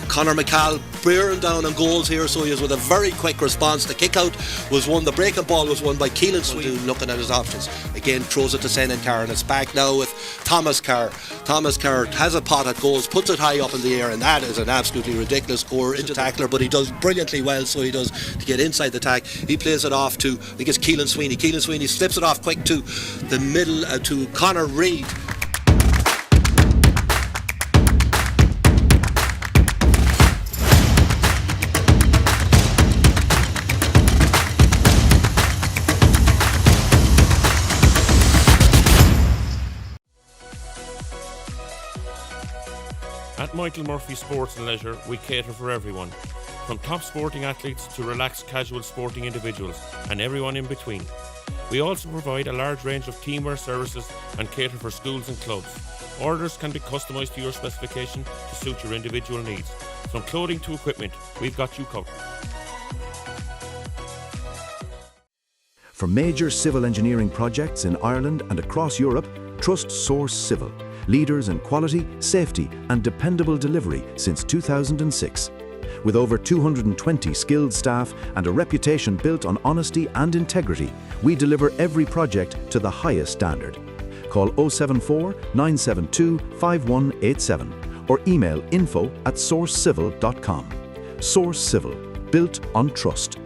S3: Conor McCall bearing down on goals here, so he is with a very quick response. The kick out was won, the breaking ball was won by Keelan Sweeney. Looking at his options again, throws it to Senan Carr, and it's back now with Thomas Carr. Thomas Carr has a pot at goals, puts it high up in the air, and that is an absolutely ridiculous score into tackler, but he does brilliantly well, so he does to get inside the tack. He plays it off to, I think it's Keelan Sweeney. Keelan Sweeney slips it off quick to the middle to Conor Reid.
S1: At Michael Murphy Sports and Leisure, we cater for everyone, from top sporting athletes to relaxed casual sporting individuals and everyone in between. We also provide a large range of teamwear services and cater for schools and clubs. Orders can be customised to your specification to suit your individual needs. From clothing to equipment, we've got you covered.
S2: For major civil engineering projects in Ireland and across Europe, trust Source Civil, leaders in quality, safety and dependable delivery since 2006. With over 220 skilled staff and a reputation built on honesty and integrity, we deliver every project to the highest standard. Call 074 972 5187 or email info@sourcecivil.com. Source Civil, built on trust.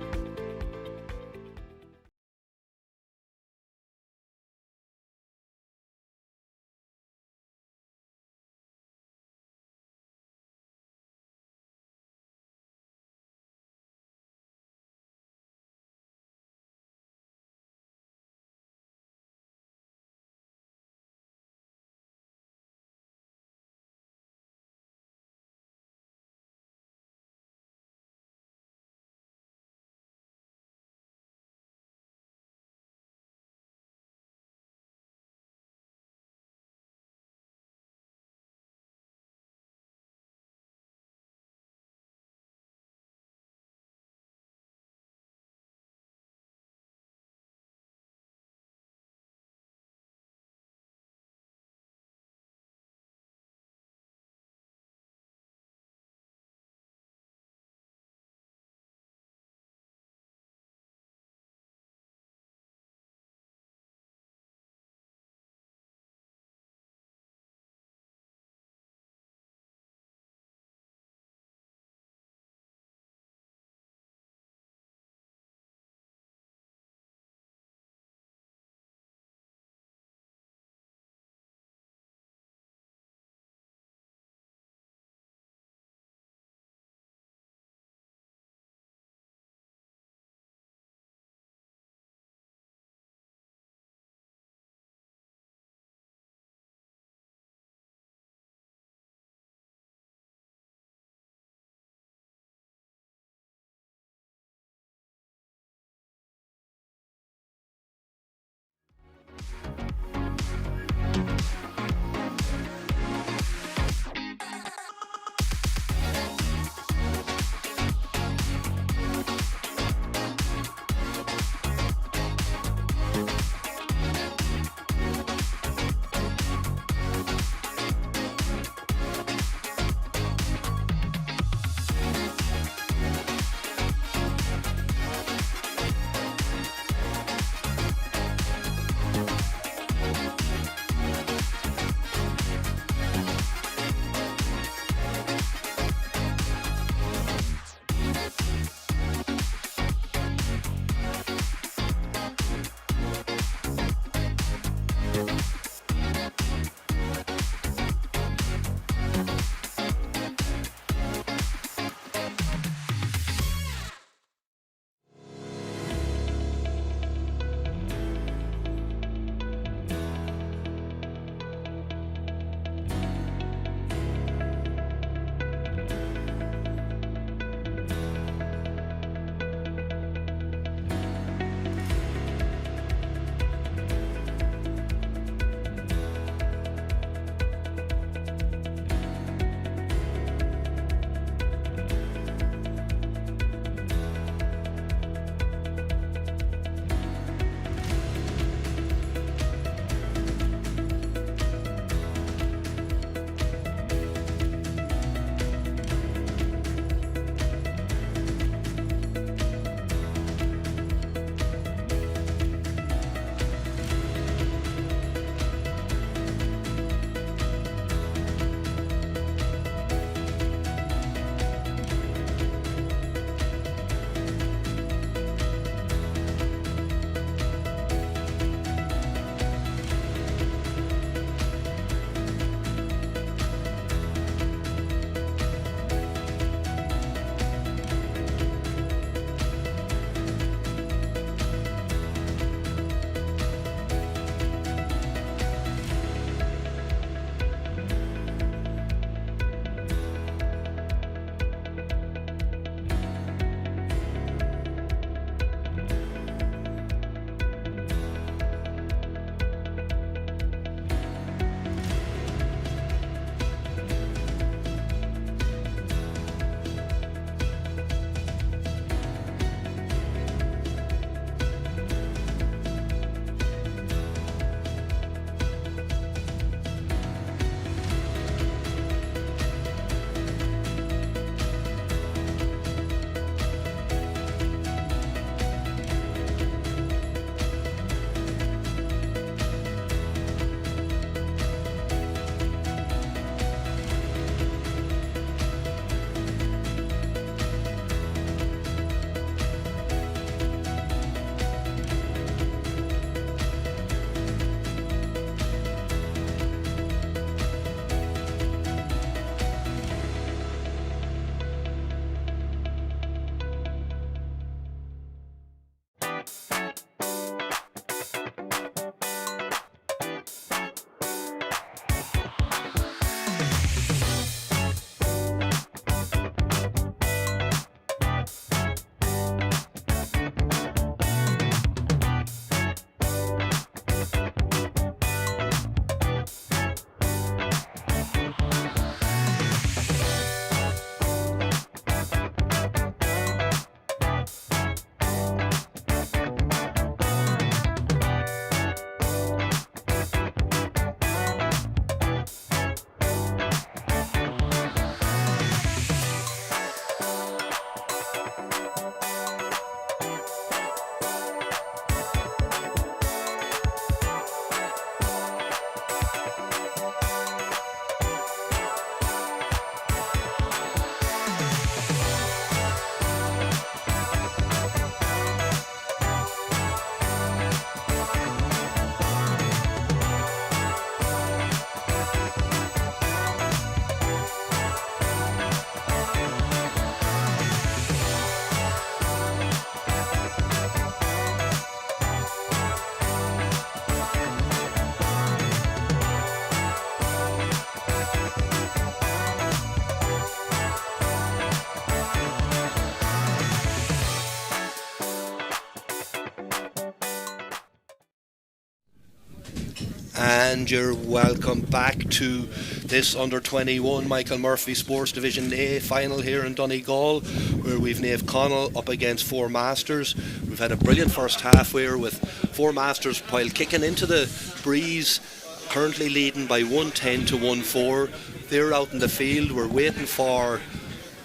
S3: And you're welcome back to this under-21 Michael Murphy Sports Division A final here in Donegal, where we've Naomh Conaill up against Four Masters. We've had a brilliant first half here with Four Masters, while kicking into the breeze, currently leading by 110 to 1-4. They're out in the field. We're waiting for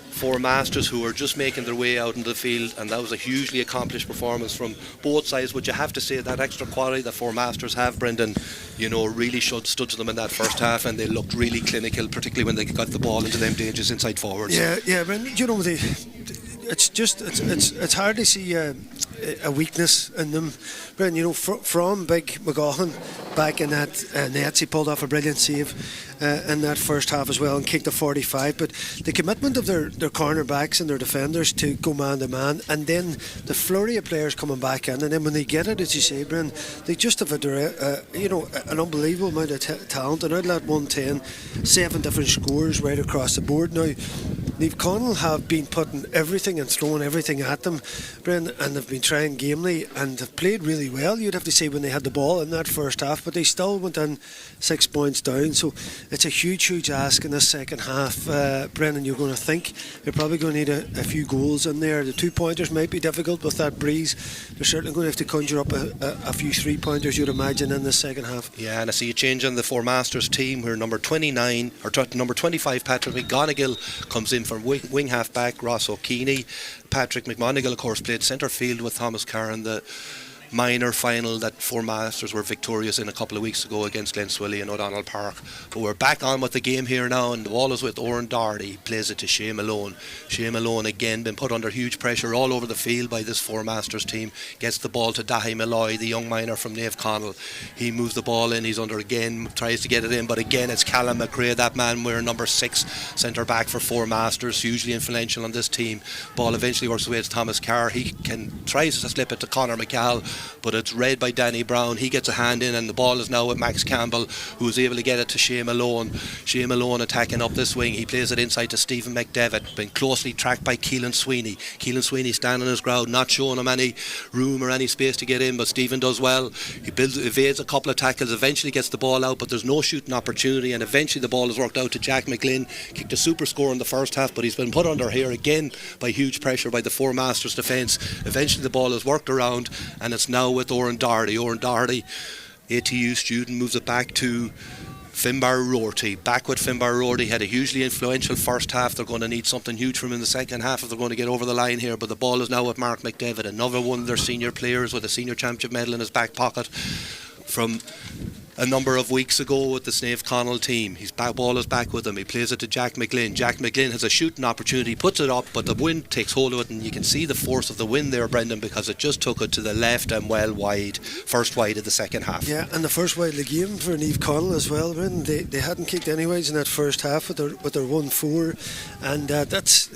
S3: Four Masters, who are just making their way out into the field, and that was a hugely accomplished performance from both sides. But you have to say that extra quality that Four Masters have, Brendan, really stood to them in that first half, and they looked really clinical, particularly when they got the ball into them dangerous inside forwards.
S4: Yeah, but it's hard to see a weakness in them. Brendan, from Big McGaughan back in that nets, he pulled off a brilliant save in that first half as well and kicked a 45. But the commitment of their cornerbacks and their defenders to go man to man, and then the flurry of players coming back in, and then when they get it, as you say, Brendan, they just have an unbelievable amount of talent. And out of that 110, 7 different scores right across the board. Now, Naomh Conaill have been putting everything and throwing everything at them, Brendan, and they've been trying gamely and have played really well, you'd have to say, when they had the ball in that first half, but they still went in 6 points down. So it's a huge ask in the second half. Brendan, you're going to think they're probably going to need a few goals in there. The 2-pointers might be difficult with that breeze. They're certainly going to have to conjure up a few 3-pointers, you'd imagine, in the second half.
S3: Yeah, and I see a change on the Four Masters team, where number 29 or number 25 Patrick McGonigal comes in from wing half back Ross O'Kearney. Patrick McMonigal, of course, played centre field with Thomas Carr in the minor final that Four Masters were victorious in a couple of weeks ago against Glenswilly in O'Donnell Park. But we're back on with the game here now, and the ball is with Oran Doherty. He plays it to Shea Malone. Shea Malone again been put under huge pressure all over the field by this Four Masters team. Gets the ball to Dahi Malloy, the young miner from Naomh Conaill. He moves the ball in, he's under again, tries to get it in, but again it's Callum McRae, that man wearing number 6, centre back for Four Masters, hugely influential on this team. Ball eventually works away to Thomas Carr. He tries to slip it to Conor McCall, but it's read by Danny Brown. He gets a hand in, and the ball is now with Max Campbell, who is able to get it to Shea Malone. Shea Malone attacking up this wing. He plays it inside to Stephen McDevitt, been closely tracked by Keelan Sweeney. Keelan Sweeney standing his ground, not showing him any room or any space to get in, but Stephen does well. He evades a couple of tackles, eventually gets the ball out, but there's no shooting opportunity, and eventually the ball is worked out to Jack McGlynn. Kicked a super score in the first half, but he's been put under here again by huge pressure by the Four Masters defence. Eventually the ball is worked around, and it's now with Oran Doherty. Oran Doherty, ATU student, moves it back to Finbar Rorty. Back with Finbar Rorty. Had a hugely influential first half. They're going to need something huge from him in the second half if they're going to get over the line here. But the ball is now with Mark McDevitt, another one of their senior players with a senior championship medal in his back pocket from a number of weeks ago with the Naomh Conaill team. His ball is back with him. He plays it to Jack McGlynn. Jack McGlynn has a shooting opportunity, puts it up, but the wind takes hold of it, and you can see the force of the wind there, Brendan, because it just took it to the left and well wide, first wide of the second half.
S4: Yeah, and the first wide of the game for Naomh Conaill as well, Brendan. They hadn't kicked any wides in that first half with their 1-4, and that's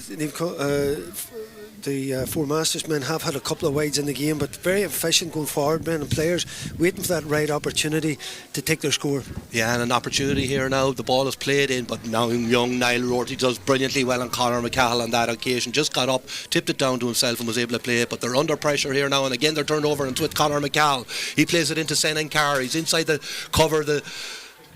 S4: the Four Masters men have had a couple of wides in the game, but very efficient going forward, Brendan. Players waiting for that right opportunity to take their score.
S3: Yeah, and an opportunity here now. The ball is played in, but now young Niall Rorty does brilliantly well on Conor McCall on that occasion. Just got up, tipped it down to himself and was able to play it, but they're under pressure here now, and again they're turned over, and it's with Conor McCall. He plays it into Senan Carr. He's inside the cover, the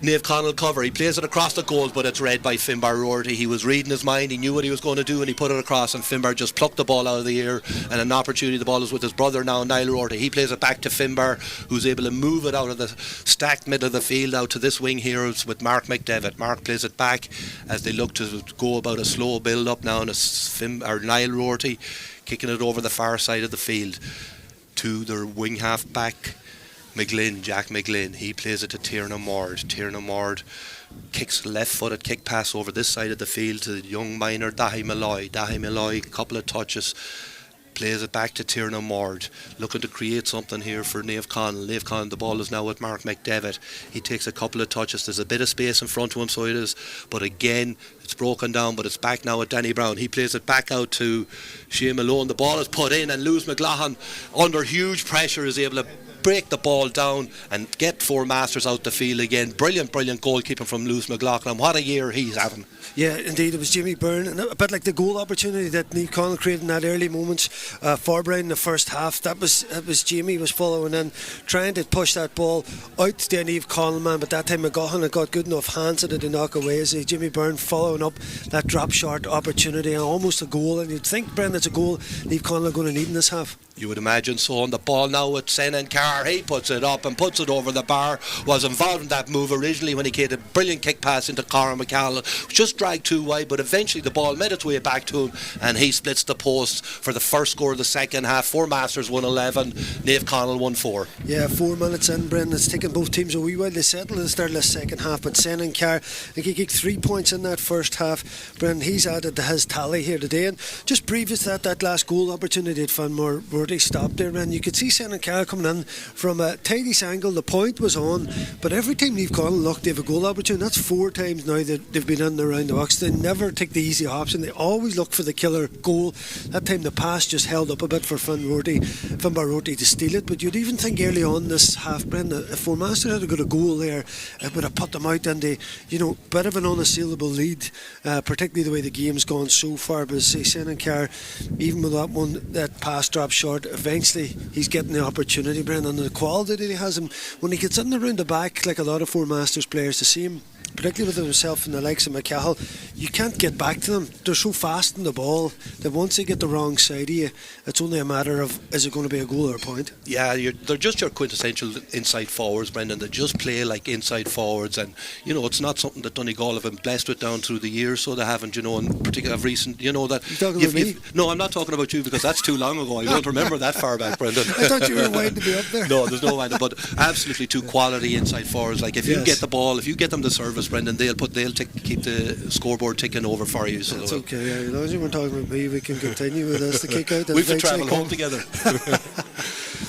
S3: Naomh Conaill cover. He plays it across the goals, but it's read by Finbar Rorty. He was reading his mind, he knew what he was going to do, and he put it across, and Finbar just plucked the ball out of the air, and an opportunity. The ball is with his brother now, Niall Rorty. He plays it back to Finbar, who's able to move it out of the stacked middle of the field out to this wing here with Mark McDevitt. Mark plays it back as they look to go about a slow build up now, and it's Niall Rorty kicking it over the far side of the field to their wing half back McGlynn, Jack McGlynn. He plays it to Tierna Mord. Tierna Mord kicks left-footed kick pass over this side of the field to the young miner Dahi Malloy. Dahi Malloy, a couple of touches, plays it back to Tierna Mord, looking to create something here for Naomh Conaill. Naomh Conaill, the ball is now with Mark McDevitt. He takes a couple of touches. There's a bit of space in front of him, so it is, but again it's broken down, but it's back now with Danny Brown. He plays it back out to Shea Malone. The ball is put in, and Lewis McLaughlin, under huge pressure, is able to break the ball down and get Four Masters out the field again. Brilliant goalkeeping from Lewis McLaughlin. What a year he's having.
S4: Yeah, indeed, it was Jimmy Byrne, and a bit like the goal opportunity that Naomh Conaill created in that early moments for Brown in the first half. That was Jamie was following in, trying to push that ball out to the Naomh Conaill man, but that time McGaughan had got good enough hands at it to knock away. As Jimmy Byrne following up that drop shot opportunity and almost a goal, and you'd think, Brendan, it's a goal Naomh Conaill are going to need in this half.
S3: You would imagine so. On the ball now with Senan Carr, he puts it up and puts it over the bar. Was involved in that move originally when he gave a brilliant kick pass into Conor McCall. Just dragged too wide, but eventually the ball made its way back to him and he splits the post for the first score of the second half. Four Masters 1-11, Naomh Conaill 1-4.
S4: Yeah, 4 minutes in, Brendan. It's taken both teams a wee while to settle at the start of the second half, but Senan Carr, I think he kicked 3 points in that first half. Brendan, he's added to his tally here today, and just previous to that last goal opportunity at Fenmore Road, he stopped there, and you could see Senan Carr coming in from a tight angle. The point was on, but every time Naomh Conaill looked, they have a goal opportunity. That's 4 times now that they've been in and around the box. They never take the easy option. They always look for the killer goal. That time the pass just held up a bit for Fenmore Road to steal it. But you'd even think early on this half, Brendan, if Four Master had got a goal there, it would have put them out into, bit of an unassailable lead, particularly the way the game's gone so far. But say Senan Carr, even with that pass drop short, eventually he's getting the opportunity, Brendan, and the quality that he has him when he gets in around the back, like a lot of Four Masters players, to see him, particularly with himself and the likes of McCahill, you can't get back to them. They're so fast in the ball that once they get the wrong side of you, it's only a matter of, is it going to be a goal or a point?
S3: Yeah, they're just your quintessential inside forwards, Brendan. They just play like inside forwards, and it's not something that Donegal have been blessed with down through the years, so they haven't, in particular of recent, that.
S4: You're talking about me?
S3: No, I'm not talking about you, because that's too long ago. I don't remember that far back, Brendan.
S4: I thought you were waiting to be up there.
S3: No, there's no winding, but absolutely two quality inside forwards. Like if you get the ball, if you get them the service, Brendan, they'll keep the scoreboard ticking over for you. So
S4: that's okay. Yeah, as long as you weren't talking about me, we can continue with this. The kick out.
S3: We've to travel home together.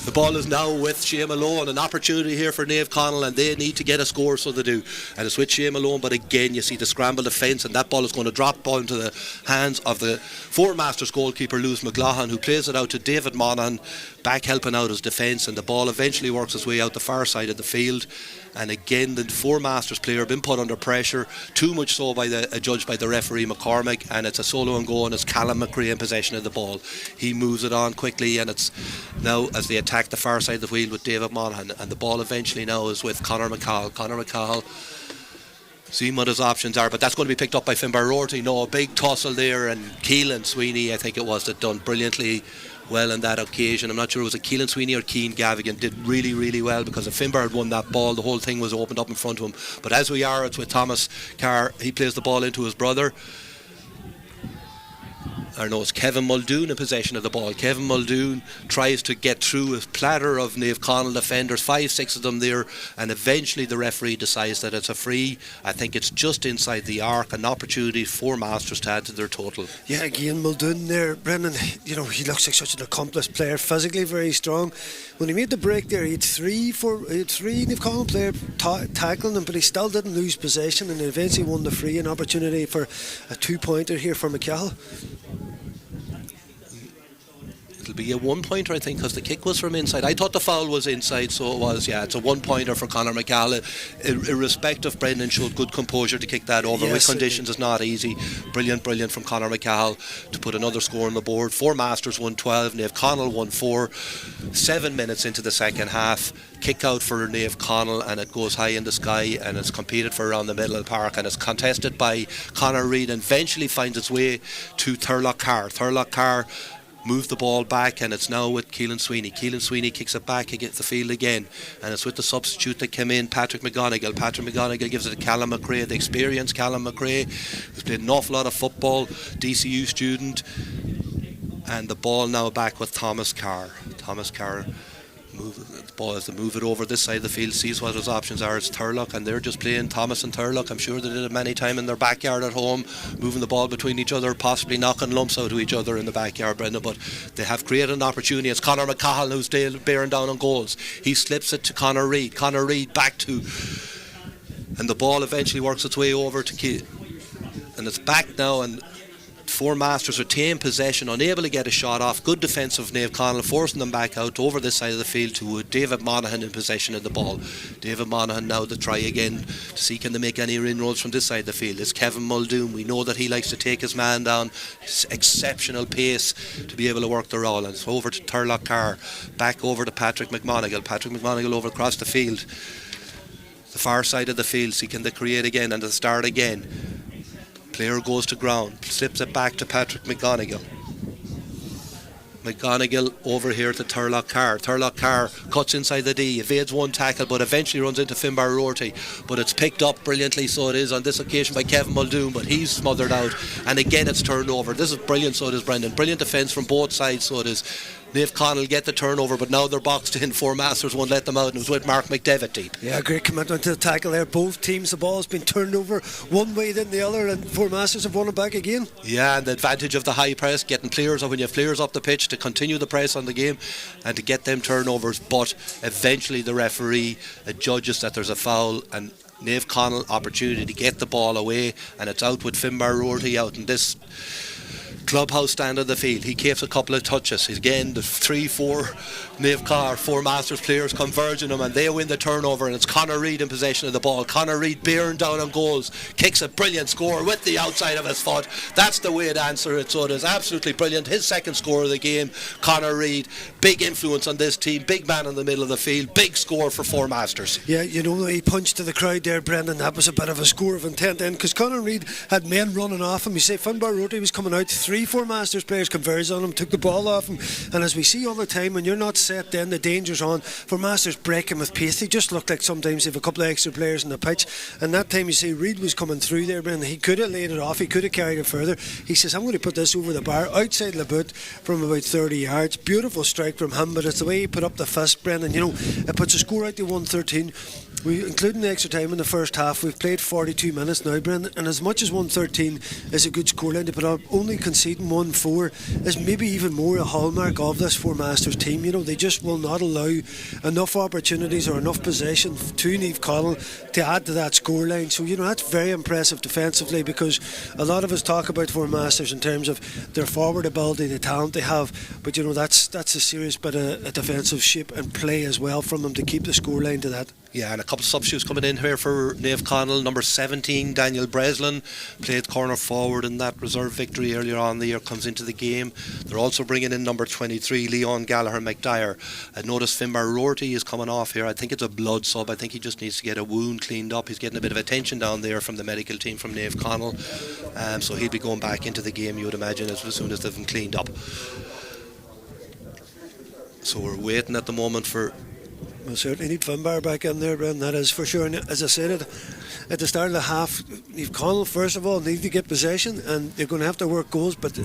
S3: The ball is now with Shea Malone. An opportunity here for Naomh Conaill, and they need to get a score, so they do. And it's with Shea Malone, but again you see the scramble defence, and that ball is going to drop ball into the hands of the Four Masters goalkeeper Lewis McLaughlin, who plays it out to David Monaghan, back helping out his defence, and the ball eventually works its way out the far side of the field. And again the Four Masters player been put under pressure, too much so by a judge by the referee McCormick, and it's a solo and go, and it's Callum McRae in possession of the ball. He moves it on quickly, and it's now as they attack the far side of the field with David Monaghan, and the ball eventually now is with Conor McCall. Seeing what his options are, but that's going to be picked up by Finbar Rorty. A big tussle there, and Keelan Sweeney, I think it was, that done brilliantly well on that occasion. I'm not sure it was a Keelan Sweeney or Keane Gavigan, did really, really well, because if Finbar had won that ball, the whole thing was opened up in front of him. But as we are, it's with Thomas Carr. He plays the ball into his brother. It's Kevin Muldoon in possession of the ball. Kevin Muldoon tries to get through a platter of Naomh Conaill defenders, 5-6 of them there, and eventually the referee decides that it's a free. I think it's just inside the arc, an opportunity for Masters to add to their total.
S4: Yeah, again Muldoon there, Brendan, he looks like such an accomplished player, physically very strong. When he made the break there, he had three Naomh Conaill players tackling him, but he still didn't lose possession, and eventually won the free. An opportunity for a 2-pointer here for McCahill.
S3: It'll be a 1-pointer, I think, because the kick was from inside. I thought the foul was inside, so it was. Yeah, it's a 1-pointer for Conor McCall. Irrespective, Brendan showed good composure to kick that over. With conditions, it's not easy. Brilliant from Conor McCall to put another score on the board. Four Masters 1-12, Naomh Conaill 1-4. 7 minutes into the second half, kick out for Naomh Conaill, and it goes high in the sky, and it's competed for around the middle of the park, and it's contested by Conor Reid, and eventually finds its way to Thurlock Carr. Thurlock Carr move the ball back, and it's now with Keelan Sweeney. Keelan Sweeney kicks it back against the field again, and it's with the substitute that came in, Patrick McGonigal. Patrick McGonigal gives it to Callum McRae, the experienced Callum McRae, who's played an awful lot of football, DCU student, and the ball now back with Thomas Carr. Thomas Carr the ball has to move it over this side of the field, sees what his options are. It's Thurlock, and they're just playing Thomas and Thurlock. I'm sure they did it many times in their backyard at home, moving the ball between each other, possibly knocking lumps out of each other in the backyard, Brendan. But they have created an opportunity. It's Conor McCahill who's bearing down on goals. He slips it to Conor Reid. Conor Reid back to, and the ball eventually works its way over to Keelan, and it's back now, and Four Masters retain possession, unable to get a shot off. Good defence of Naomh Conaill, forcing them back out over this side of the field to David Monaghan in possession of the ball. David Monaghan now to try again to see can they make any inroads from this side of the field. It's Kevin Muldoon. We know that he likes to take his man down. His exceptional pace to be able to work the roll. And it's over to Turlough Carr, back over to Patrick McMonigal. Patrick McMonigal over across the field, the far side of the field. See can they create again and to start again. Player goes to ground, slips it back to Patrick McGonigal. McGonigal over here to Turlough Carr. Turlough Carr cuts inside the D, evades one tackle, but eventually runs into Finbar Rorty. But it's picked up brilliantly, so it is on this occasion by Kevin Muldoon, but he's smothered out. And again, it's turned over. This is brilliant, so it is, Brendan. Brilliant defence from both sides, so it is. Naomh Conaill get the turnover, but now they're boxed in. Four Masters won't let them out, and it was with Mark McDevitt deep.
S4: Yeah, great commitment to the tackle there. Both teams, the ball has been turned over one way then the other, and Four Masters have won it back again.
S3: Yeah, and the advantage of the high press, getting players, when you have players up the pitch, to continue the press on the game and to get them turnovers. But eventually the referee judges that there's a foul, and Naomh Conaill opportunity to get the ball away, and it's out with Finbar Rorty out in this clubhouse stand of the field. He keeps a couple of touches. Again, the 3-4 Naomh Conaill, Four Masters players converge on him, and they win the turnover, and it's Conor Reid in possession of the ball. Conor Reid bearing down on goals, kicks a brilliant score with the outside of his foot. That's the way to answer it, so it is absolutely brilliant. His second score of the game. Conor Reid, big influence on this team, big man in the middle of the field, big score for Four Masters.
S4: Yeah, you know, he punched to the crowd there, Brendan. That was a bit of a score of intent then, because Conor Reid had men running off him. You say Finbar Rorty was coming out, 3-4 Masters players converged on him, took the ball off him, and as we see all the time, when you're not set, then the danger's on. For Masters breaking with pace, they just look like sometimes they have a couple of extra players in the pitch, and that time you see Reid was coming through there, Brendan. He could have laid it off, he could have carried it further. He says, I'm going to put this over the bar, outside the boot from about 30 yards. Beautiful strike from him, but it's the way he put up the fist, Brendan. You know, it puts a score out to 113. Including the extra time in the first half, we've played 42 minutes now, Brendan, and as much as 113 is a good scoreline to put up, only conceding 1-4 is maybe even more a hallmark of this Four Masters team. You know, they just will not allow enough opportunities or enough possession to Naomh Conaill to add to that scoreline. So, you know, that's very impressive defensively, because a lot of us talk about Four Masters in terms of their forward ability, the talent they have, but you know, that's a serious bit of defensive shape and play as well from them to keep the scoreline to that.
S3: Yeah, and a couple of substitutes coming in here for Naomh Conaill. Number 17, Daniel Breslin, played corner forward in that reserve victory earlier on in the year, comes into the game. They're also bringing in number 23, Leon Gallagher McDyer. I noticed Finbar Rorty is coming off here. I think it's a blood sub. I think he just needs to get a wound cleaned up. He's getting a bit of attention down there from the medical team from Naomh Conaill. So he'll be going back into the game, you would imagine, as soon as they've him cleaned up. So we're waiting at the moment for...
S4: We'll certainly need Finbar back in there, Brendan, that is for sure. And as I said at the start of the half, Naomh Conaill first of all need to get possession, and they're going to have to work goals, but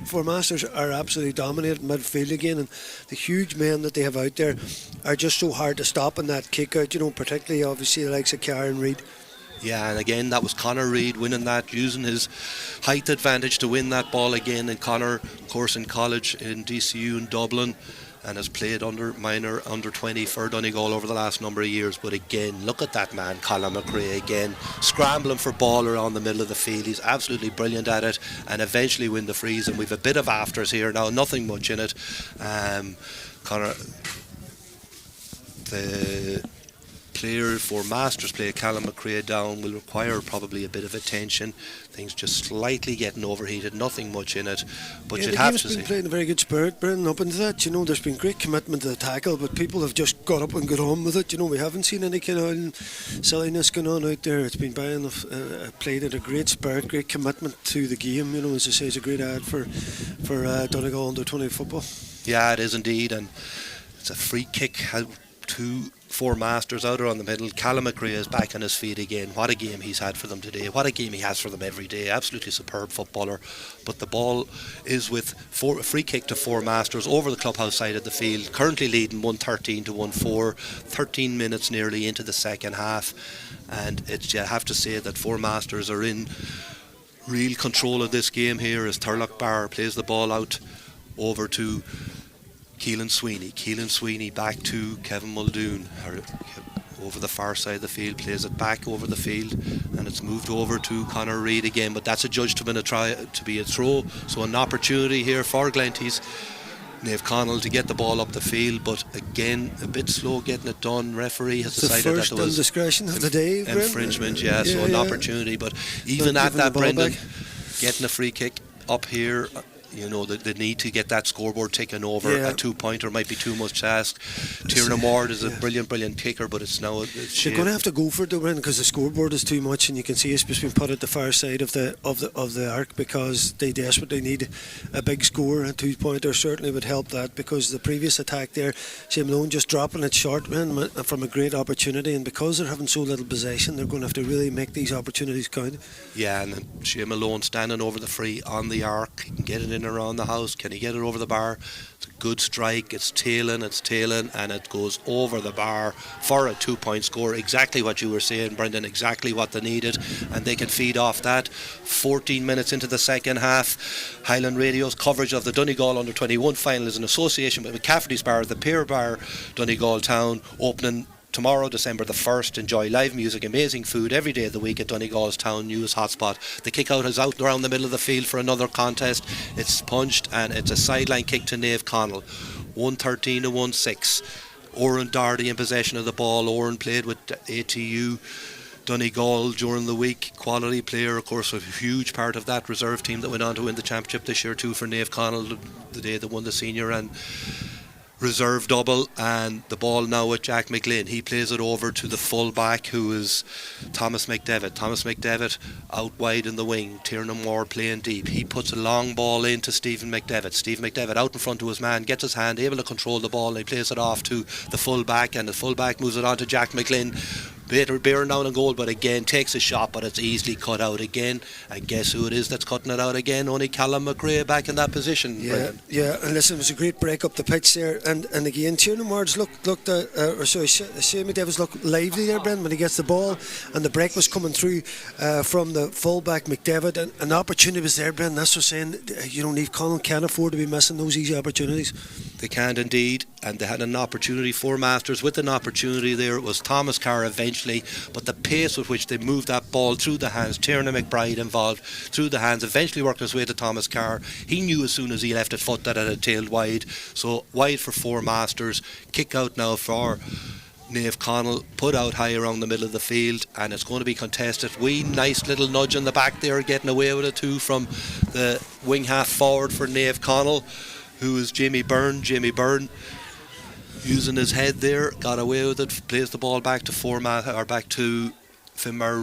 S4: Four Masters are absolutely dominating midfield again, and the huge men that they have out there are just so hard to stop in that kick out, you know, particularly obviously the likes of Kieran Reid.
S3: Yeah, and again, that was Conor Reid winning that, using his height advantage to win that ball again. And Conor, of course, in college in DCU in Dublin, and has played under 20 for Donegal over the last number of years. But again, look at that man, Colin McRae, again scrambling for ball around the middle of the field. He's absolutely brilliant at it, and eventually win the freeze. And we've a bit of afters here now, nothing much in it. Conor, the player for Masters play, Callum McRae down, will require probably a bit of attention. Things just slightly getting overheated, nothing much in it, but
S4: yeah,
S3: you'd have to
S4: the game's
S3: say
S4: been playing a very good spirit, Brendan, up into that. You know, there's been great commitment to the tackle, but people have just got up and got on with it. You know, we haven't seen any kind of silliness going on out there. It's been played at a great spirit, great commitment to the game. You know, as I say, it's a great ad for Donegal under 20 football.
S3: Yeah, it is indeed, and it's a free kick. Four Masters out around the middle. Callum McRae is back on his feet again. What a game he's had for them today. What a game he has for them every day. Absolutely superb footballer. But the ball is with a free kick to Four Masters over the clubhouse side of the field. Currently leading 113 to 1-4. 13 minutes nearly into the second half. And you have to say that Four Masters are in real control of this game here as Turlough Carr plays the ball out over to Keelan Sweeney back to Kevin Muldoon, over the far side of the field, plays it back over the field, and it's moved over to Conor Reid again, but that's adjudged to be a throw, so an opportunity here for Glenties. Naomh Conaill to get the ball up the field, but again a bit slow getting it done. Referee has decided that there was
S4: indiscretion of the day,
S3: infringement, so an opportunity, but even at that, Brendan, getting a free kick up here, you know, the need to get that scoreboard taken over. A 2-pointer might be too much to ask. Tiernan Ward is a brilliant kicker, but it's now
S4: they're going to have to go for it though, because the scoreboard is too much, and you can see it's been put at the far side of the arc, because they desperately need a big score. A 2-pointer certainly would help that, because the previous attack there, Shane Malone just dropping it short from a great opportunity, and because they're having so little possession, they're going to have to really make these opportunities count.
S3: Yeah, and Shane Malone standing over the free on the arc, he can get it in around the house. Can he get it over the bar? It's a good strike. It's tailing, and it goes over the bar for a 2-point score. Exactly what you were saying, Brendan, exactly what they needed, and they can feed off that. 14 minutes into the second half, Highland Radio's coverage of the Donegal Under-21 final is in association with McCafferty's Bar, the Pier Bar, Donegal Town, opening tomorrow, December the 1st. Enjoy live music, amazing food every day of the week at Donegal's Town News Hotspot. The kick out is out around the middle of the field for another contest. It's punched, and it's a sideline kick to Naomh Conaill. 113 to 1-6. Oran Doherty in possession of the ball. Oran played with ATU Donegal during the week. Quality player, of course, a huge part of that reserve team that went on to win the championship this year too for Naomh Conaill, the day they won the senior and reserve double. And the ball now with Jack McGlynn. He plays it over to the full back, who is Thomas McDevitt out wide in the wing. Tiernan Ward playing deep. He puts a long ball into Stephen McDevitt out in front of his man, gets his hand, able to control the ball, and he plays it off to the full back, and the full back moves it on to Jack McGlynn. Bearing down on goal, but again takes a shot, but it's easily cut out again. And guess who it is that's cutting it out again? Only Callum McRae back in that position.
S4: And listen, it was a great break up the pitch there, and again Tiernan Ward's Shane McDevitt's looked lively there, Brendan, when he gets the ball, and the break was coming through from the full back McDevitt, and an opportunity was there, Brendan. That's what I'm saying, Naomh Conaill can't afford to be missing those easy opportunities.
S3: They can't indeed, and they had an opportunity for Masters. With an opportunity there, it was Thomas Carr eventually, but the pace with which they moved that ball through the hands, Tiernan McBride involved, through the hands, eventually worked his way to Thomas Carr. He knew as soon as he left it foot that it had tailed wide, so wide for 4 Masters. Kick out now for Naomh Conaill, put out high around the middle of the field, and it's going to be contested. Nice little nudge in the back there, getting away with it too from the wing half forward for Naomh Conaill, who is Jamie Byrne. Using his head there, got away with it, plays the ball back to Finbar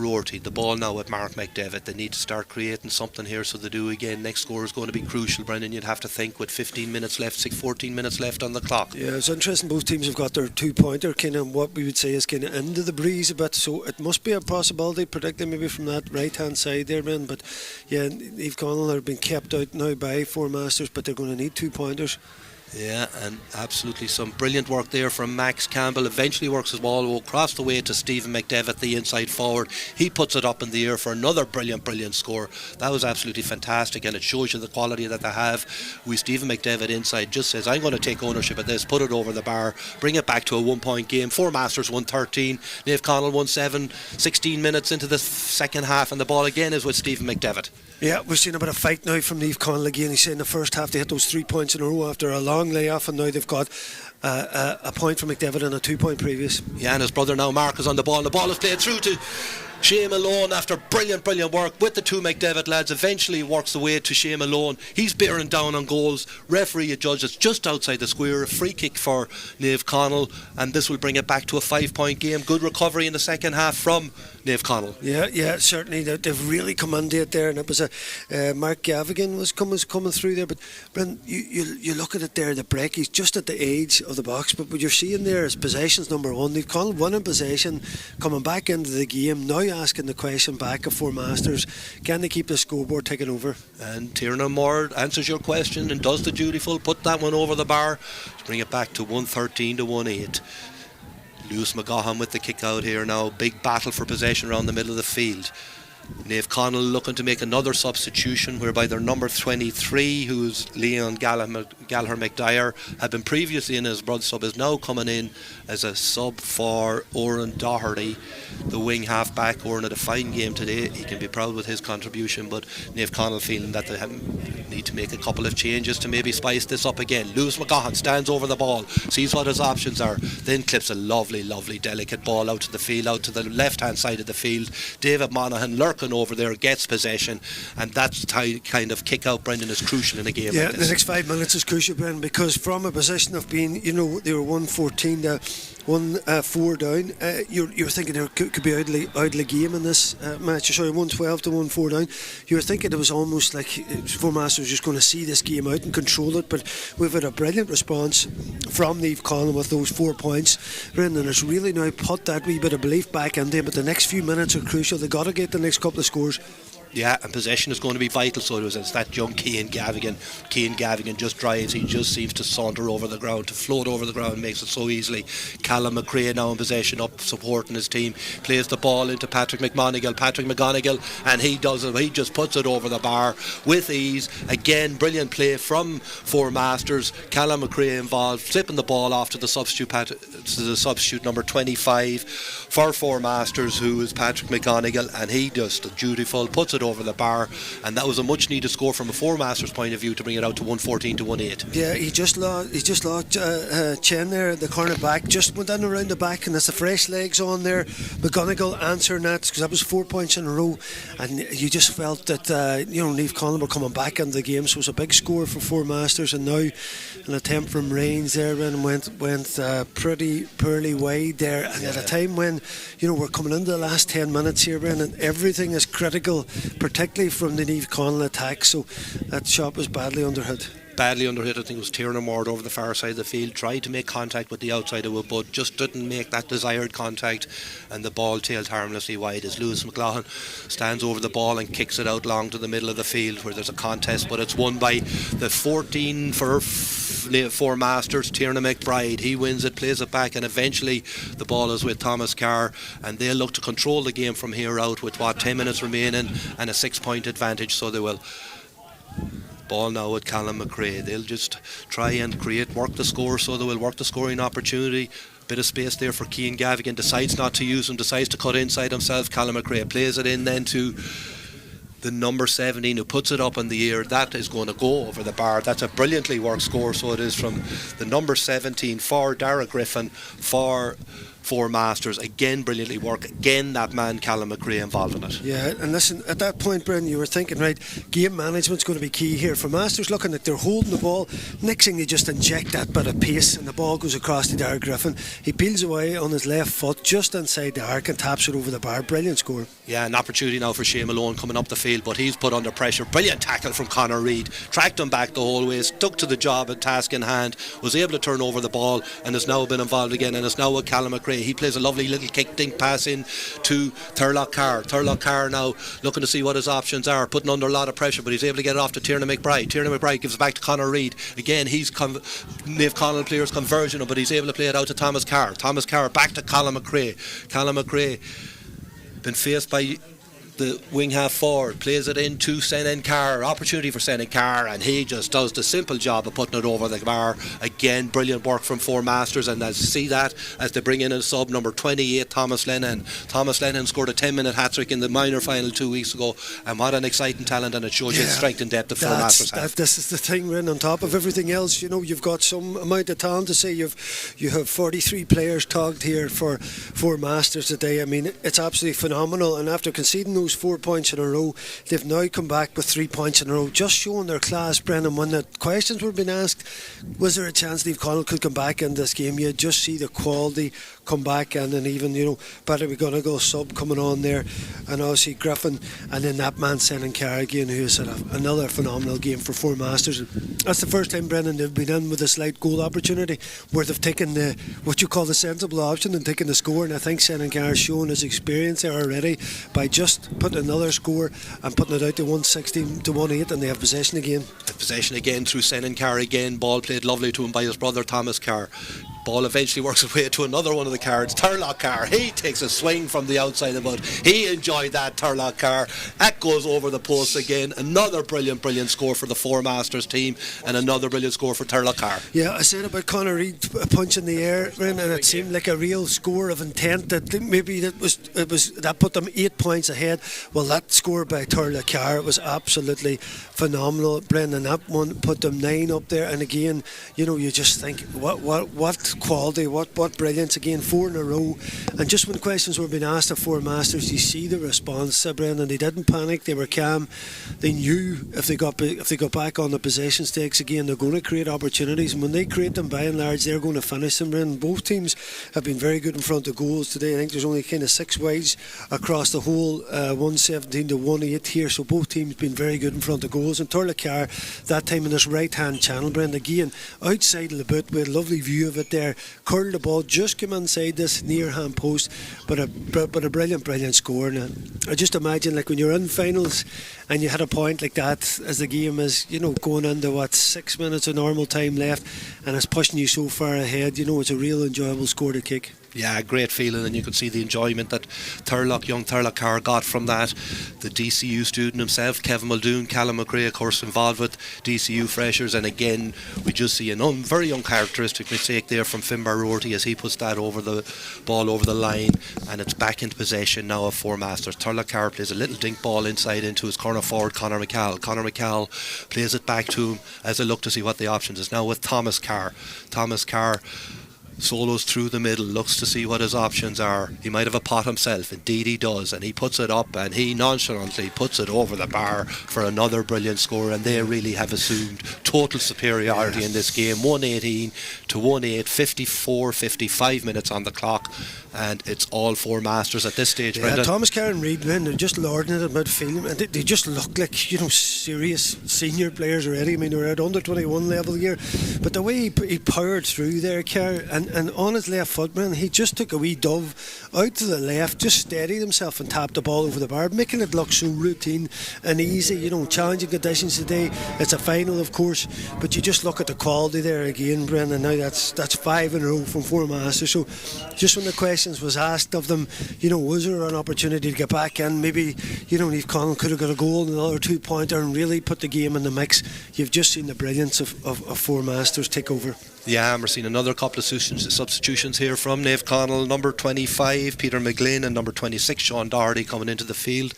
S3: Rorty. The ball now with Mark McDevitt. They need to start creating something here, so they do again. Next score is going to be crucial, Brendan, you'd have to think, with 14 minutes left on the clock. Yeah,
S4: it's interesting. Both teams have got their 2-pointer kind of what we would say is kind of into the breeze a bit, so it must be a possibility, predicting maybe from that right hand side there, man. But yeah, Naomh Conaill are being kept out now by 4 Masters, but they're going to need 2-pointers.
S3: Yeah, and absolutely some brilliant work there from Max Campbell. Eventually works his ball across the way to Stephen McDevitt, the inside forward. He puts it up in the air for another brilliant score. That was absolutely fantastic, and it shows you the quality that they have. Stephen McDevitt inside just says, I'm going to take ownership of this, put it over the bar, bring it back to a 1-point game. 4 Masters 113, Naomh Conaill 1-7, 16 minutes into the second half, and the ball again is with Stephen McDevitt.
S4: Yeah, we've seen a bit of fight now from Naomh Conaill again. He said in the first half they hit those 3 points in a row after a long layoff, and now they've got a point from McDevitt and a 2-point previous.
S3: Yeah, and his brother now Mark is on the ball, and the ball is played through to Shane Malone after brilliant work with the 2 McDevitt lads. Eventually works the way to Shane Malone. He's bearing down on goals. Referee adjudges just outside the square. A free kick for Naomh Conaill, and this will bring it back to a 5-point game. Good recovery in the second half from Naomh Conaill.
S4: Yeah, certainly they've really come into it there, and it was Mark Gavigan was coming through there. But Bren, you look at it there, the break, he's just at the edge of the box, but what you're seeing there is possession's number 1. Naomh Conaill winning possession, coming back into the game, now asking the question back of 4 Masters, can they keep the scoreboard taken over?
S3: And Tiernan Ward answers your question and does the dutiful, put that one over the bar to bring it back to 113 to 1-8. Lewis McGahan with the kick out here now. Big battle for possession around the middle of the field. Naomh Conaill looking to make another substitution, whereby their number 23, who's Leon Gallagher McDyer, had been previously in as broad sub, is now coming in as a sub for Oran Doherty, the wing half back. Oran had a fine game today. He can be proud with his contribution, but Naomh Conaill feeling that they need to make a couple of changes to maybe spice this up again. Lewis McGahan stands over the ball, sees what his options are, then clips a lovely delicate ball out to the field, out to the left hand side of the field. David Monaghan lurking over there, gets possession, and that's kind of kick out, Brendan, is crucial in a game like this.
S4: The next 5 minutes is crucial, Brendan, because from a position of being, they were 1-14 to 1-4 down, you're thinking there could be out of the game in this match. Sorry, 1-12 to 1-4 down. You were thinking it was almost like Four Masters just going to see this game out and control it, but we've had a brilliant response from Naomh Conaill with those 4 points. Brendan has really now put that wee bit of belief back in them, but the next few minutes are crucial. They've got to get the next couple of scores.
S3: Yeah, and possession is going to be vital. So it's that young Cian Gavigan. Cian Gavigan just drives. He just seems to saunter over the ground, to float over the ground, makes it so easily. Callum McRae now in possession, up supporting his team, plays the ball into Patrick McGonigal, and he does it. He just puts it over the bar with ease. Again, brilliant play from Four Masters. Callum McRae involved, flipping the ball off to the substitute number 25 for Four Masters, who is Patrick McGonigal, and he just dutiful puts it over the bar, and that was a much needed score from a Four Masters point of view to bring it out to 1-14 to 1-8.
S4: Yeah, he just lost Chen there, the corner back, just went in around the back, and there's the fresh legs on there. McGonigal answering that, because that was 4 points in a row, and you just felt that Naomh Conaill were coming back into the game, so it was a big score for Four Masters. And now an attempt from Rains there and went pretty poorly wide there, and at a time when we're coming into the last 10 minutes here, and everything is critical, particularly from the Naomh Conaill attack, so that shot was badly underhit.
S3: I think it was Tiernan Ward over the far side of the field, tried to make contact with the outside of it, but just didn't make that desired contact, and the ball tailed harmlessly wide as Lewis McLaughlin stands over the ball and kicks it out long to the middle of the field where there's a contest, but it's won by the 14 for Four Masters, Tiernan McBride. He wins it, plays it back, and eventually the ball is with Thomas Carr, and they'll look to control the game from here out with 10 minutes remaining and a 6-point advantage, so they will. Ball now with Callum McRae. They'll just try and work the score, so they will work the scoring opportunity. Bit of space there for Cian Gavigan, decides not to use him, decides to cut inside himself. Callum McRae plays it in then to the number 17, who puts it up in the air. That is going to go over the bar. That's a brilliantly worked score, so it is from the number 17 for Dara Griffin for Four Masters. Again, brilliantly worked. Again, that man Callum McRae involved in it. Yeah,
S4: and listen, at that point, Brendan, you were thinking, right, game management's going to be key here. For Masters, looking like they're holding the ball, next thing they just inject that bit of pace, and the ball goes across to Dara Griffin. He peels away on his left foot just inside the arc and taps it over the bar. Brilliant score.
S3: Yeah, an opportunity now for Shane Malone coming up the field, but he's put under pressure. Brilliant tackle from Conor Reid, tracked him back the whole way, stuck to the job and task in hand, was able to turn over the ball, and has now been involved again, and it's now with Callum McRae. He plays a lovely little kick dink pass in to Thurlock Carr now looking to see what his options are, putting under a lot of pressure, but he's able to get it off to Tiernan McBride. Tiernan McBride gives it back to Conor Reid. Again, he's Naomh Conaill player's conversion, but he's able to play it out to Thomas Carr back to Callum McRae been faced by the wing half forward, plays it into Senan Carr, opportunity for Senan Carr, and he just does the simple job of putting it over the bar. Again, brilliant work from Four Masters, and as you see that as they bring in a sub number 28, Thomas Lennon scored a 10-minute hat-trick in the minor final 2 weeks ago, and what an exciting talent, and it shows you the strength and depth of Four Masters have.
S4: This is the thing, Ren, on top of everything else, you've got some amount of talent to say. You have 43 players tagged here for Four Masters today. I mean, it's absolutely phenomenal, and after conceding those 4 points in a row, they've now come back with 3 points in a row, just showing their class, Brendan. When the questions were being asked, was there a chance Naomh Conaill could come back in this game, you just see the quality come back, and then even Patrick McGonigal sub coming on there, and obviously Griffin, and then that man Senan Carr again, who has had another phenomenal game for Four Masters. That's the first time, Brendan, they've been in with a slight goal opportunity where they've taken what you call the sensible option and taken the score, and I think Senan Carr has shown his experience there already by just putting another score and putting it out to 116 to 1-8, and they have possession again.
S3: Possession again through Senan Carr again. Ball played lovely to him by his brother Thomas Carr. Ball eventually works its way to another one of the cards. Turlock Carr, he takes a swing from the outside of it. He enjoyed that, Turlock Carr. That goes over the post again. Another brilliant score for the Four Masters team, and another brilliant score for Turlock Carr.
S4: Yeah, I said about Conor Reid punching the air, and it seemed like a real score of intent. That maybe that put them 8 points ahead. Well, that score by Turlock Carr was absolutely phenomenal, Brendan. That one put them 9 up there, and again, you just think what quality, what brilliance again, 4 in a row. And just when questions were being asked of Four Masters, you see the response, Brendan. They didn't panic, they were calm. They knew if they got back on the possession stakes again, they're going to create opportunities, and when they create them, by and large, they're going to finish them. Brendan, both teams have been very good in front of goals today. I think there's only kind of 6 wides across the whole, 117 to 1-8 here, so both teams been very good in front of goals. And Turlock Carr, that time in this right hand channel, Brendan, again outside of the boot, we had a lovely view of it there, curled the ball, just came inside this near hand post, but a brilliant score. And I just imagine, like, when you're in finals and you had a point like that as the game is, going into 6 minutes of normal time left, and it's pushing you so far ahead, it's a real enjoyable score to kick.
S3: Yeah, great feeling, and you could see the enjoyment that young Turlock Carr got from that. The DCU student himself, Kevin Muldoon, Callum McRae, of course, involved with DCU freshers, and again, we just see a very uncharacteristic mistake there from Finbar Rorty as he puts that ball over the line, and it's back into possession now of Four Masters. Turlock Carr plays a little dink ball inside into his corner forward, Conor McCall. Conor McCall plays it back to him as I look to see what the options is now with Thomas Carr. Thomas Carr solos through the middle, looks to see what his options are. He might have a pot himself, indeed he does, and he puts it up, and he nonchalantly puts it over the bar for another brilliant score. And they really have assumed total superiority in this game. 118 to 1-8, 55 minutes on the clock, and it's all Four Masters at this stage.
S4: Yeah,
S3: Brendan.
S4: Thomas Carr and Reid, they're just lording it at midfield, and they just look like serious senior players already. I mean, they're at under 21 level here, but the way he powered through there, Carr, and on his left foot, man, he just took a wee dove out to the left, just steadied himself and tapped the ball over the bar, making it look so routine and easy. Challenging conditions today. It's a final, of course, but you just look at the quality there again, Brendan. Now that's 5 in a row from Four Masters. So just when the questions was asked of them, was there an opportunity to get back in? Maybe Naomh Conaill could have got a goal and another 2-pointer and really put the game in the mix. You've just seen the brilliance of Four Masters take over.
S3: Yeah, and we're seeing another couple of substitutions here from Naomh Conaill. Number 25 Peter McGlynn and number 26 Sean Doherty coming into the field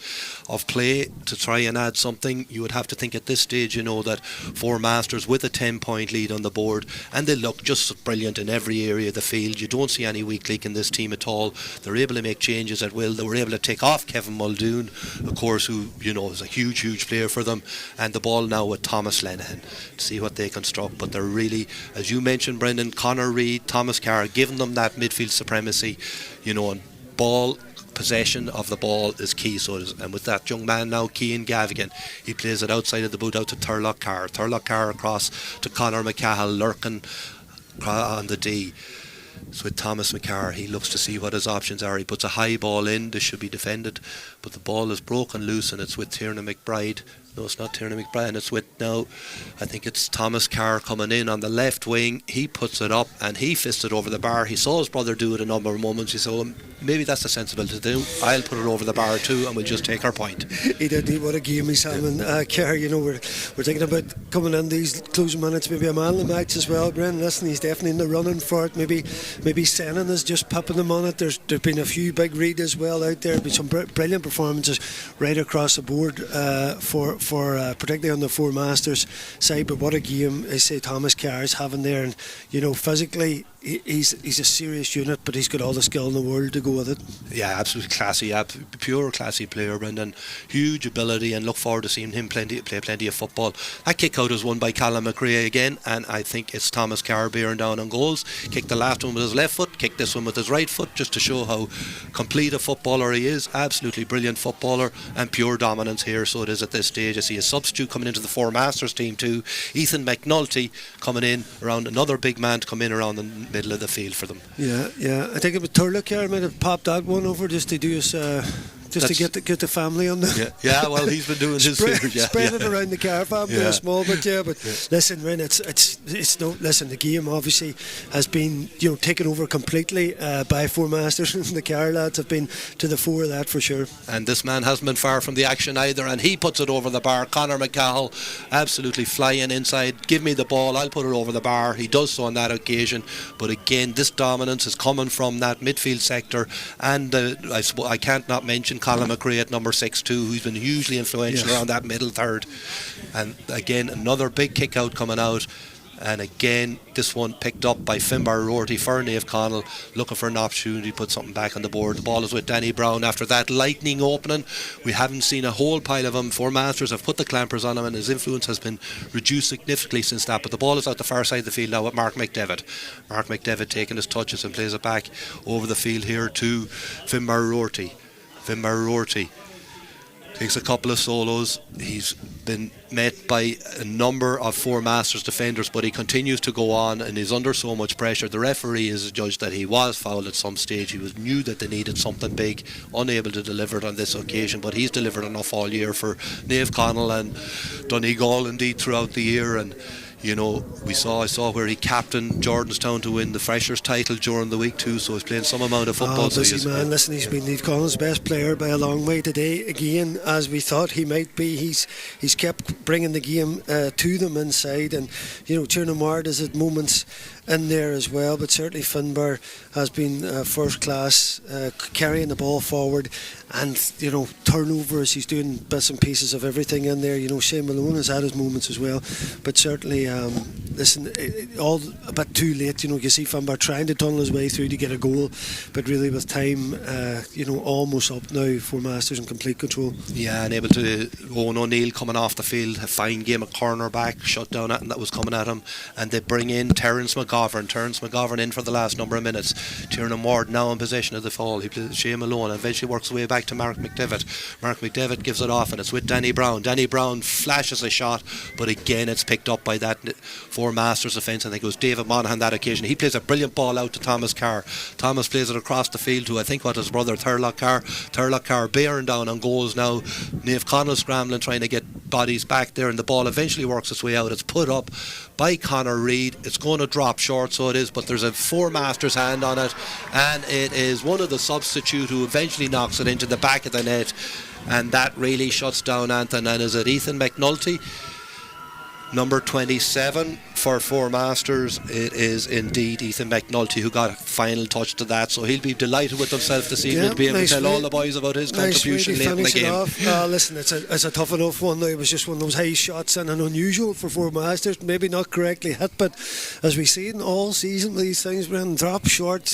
S3: of play to try and add something. You would have to think at this stage, that Four Masters with a 10-point lead on the board, and they look just brilliant in every area of the field. You don't see any weak link in this team at all. They're able to make changes at will. They were able to take off Kevin Muldoon, of course, who is a huge player for them, and the ball now with Thomas Lenihan to see what they construct. But they're really, as you mentioned, Brendan, Conor Reid, Thomas Carr, giving them that midfield supremacy, and ball possession of the ball is key. So it is, and with that young man now, Cian Gavigan, he plays it outside of the boot out to Turlock Carr. Turlock Carr across to Conor McCahill, lurking on the D. So with Thomas McCarr, he looks to see what his options are. He puts a high ball in. This should be defended, but the ball is broken loose, and it's with Tiernan McBride. No, it's not Tiernan McBride, it's with now, I think it's Thomas Carr coming in on the left wing. He puts it up and he fists it over the bar. He saw his brother do it a number of moments. He said, well, maybe that's a sensible to do. I'll put it over the bar too, and we'll just take our point.
S4: He did. What a game he's having. Carr, we're thinking about coming in these closing minutes, maybe a man of the match as well. Brendan, listen, he's definitely in the running for it. Maybe Senan is just popping them on it. There's been a few big read as well out there. Been some brilliant performances right across the board for particularly on the Four Masters side. But what a game I say Thomas Carr is having there, and physically he's a serious unit, but he's got all the skill in the world to go with it.
S3: Yeah, absolutely classy, pure classy player, Brendan. Huge ability, and look forward to seeing him play plenty of football. That kick out is won by Callum McRae again, and I think it's Thomas Carr bearing down on goals. Kicked the last one with his left foot, kicked this one with his right foot, just to show how complete a footballer he is. Absolutely brilliant footballer, and pure dominance here. So it is at this stage. I see a substitute coming into the Four Masters team too, Ethan McNulty, coming in around, another big man to come in around the middle of the field for them.
S4: Yeah. I think it was Turlock Carr might have popped that one over just to do his Just to get the family on the
S3: well, he's been doing his figures.
S4: Spread it around the caravan a small bit, but listen, Ren, it's no, listen, the game obviously has been, taken over completely by Four Masters, and the car lads have been to the fore of that for sure.
S3: And this man hasn't been far from the action either, and he puts it over the bar. Conor McCahill absolutely flying inside. Give me the ball, I'll put it over the bar. He does so on that occasion, but again, this dominance is coming from that midfield sector, and I can't not mention Colin McRae at number 6 too, who's been hugely influential around that middle third. And again, another big kick out coming out, and again this one picked up by Finbar Rorty for Naomh Conaill, looking for an opportunity to put something back on the board. The ball is with Danny Brown after that lightning opening. We haven't seen a whole pile of him. Four Masters have put the clampers on him, and his influence has been reduced significantly since that, but the ball is out the far side of the field now with Mark McDevitt. Mark McDevitt taking his touches and plays it back over the field here to Finbar Rorty. Finbar Rorty takes a couple of solos. He's been met by a number of Four Masters defenders, but he continues to go on and is under so much pressure. The referee is judged that he was fouled at some stage. He knew that they needed something big, unable to deliver it on this occasion, but he's delivered enough all year for Naomh Conaill and Donegal indeed throughout the year. And I saw where he captained Jordanstown to win the Freshers title during the week too, so he's playing some amount of football.
S4: Busy man. Listen, he's been Naomh Conall's best player by a long way today, again, as we thought he might be. He's kept bringing the game to them inside, and Tiernan Ward is at moments in there as well, but certainly Finbar has been first class, carrying the ball forward, and turnovers, he's doing bits and pieces of everything in there. Shane Malone has had his moments as well, but certainly all a bit too late. You see Finbar trying to tunnel his way through to get a goal, but really with time almost up now, Four Masters in complete control. Yeah,
S3: and able to Owen O'Neill coming off the field, a fine game of cornerback, shut down at him that was coming at him, and they bring in Terence McGovern in for the last number of minutes. Tiernan Ward now in possession of the ball. He plays Shane Malone and eventually works his way back to Mark McDevitt. Mark McDevitt gives it off, and it's with Danny Brown. Danny Brown flashes a shot, but again it's picked up by that Four Masters offence. I think it was David Monaghan that occasion. He plays a brilliant ball out to Thomas Carr. Thomas plays it across the field to, I think, his brother Turlock Carr. Turlock Carr bearing down on goals now. Naomh Conaill scrambling, trying to get bodies back there, and the ball eventually works its way out. It's put up by Conor Reid. It's going to drop short, so it is, but there's a Four Masters hand on it, and it is one of the substitute who eventually knocks it into the back of the net, and that really shuts down Anton. And is it Ethan McNulty, number 27 for Four Masters? It is indeed Ethan McNulty who got a final touch to that, so he'll be delighted with himself this evening to be able to tell all the boys about his contribution late in the game.
S4: Listen, it's a tough enough one now. It was just one of those high shots and an unusual for Four Masters, maybe not correctly hit, but as we see in all season these things, when drop short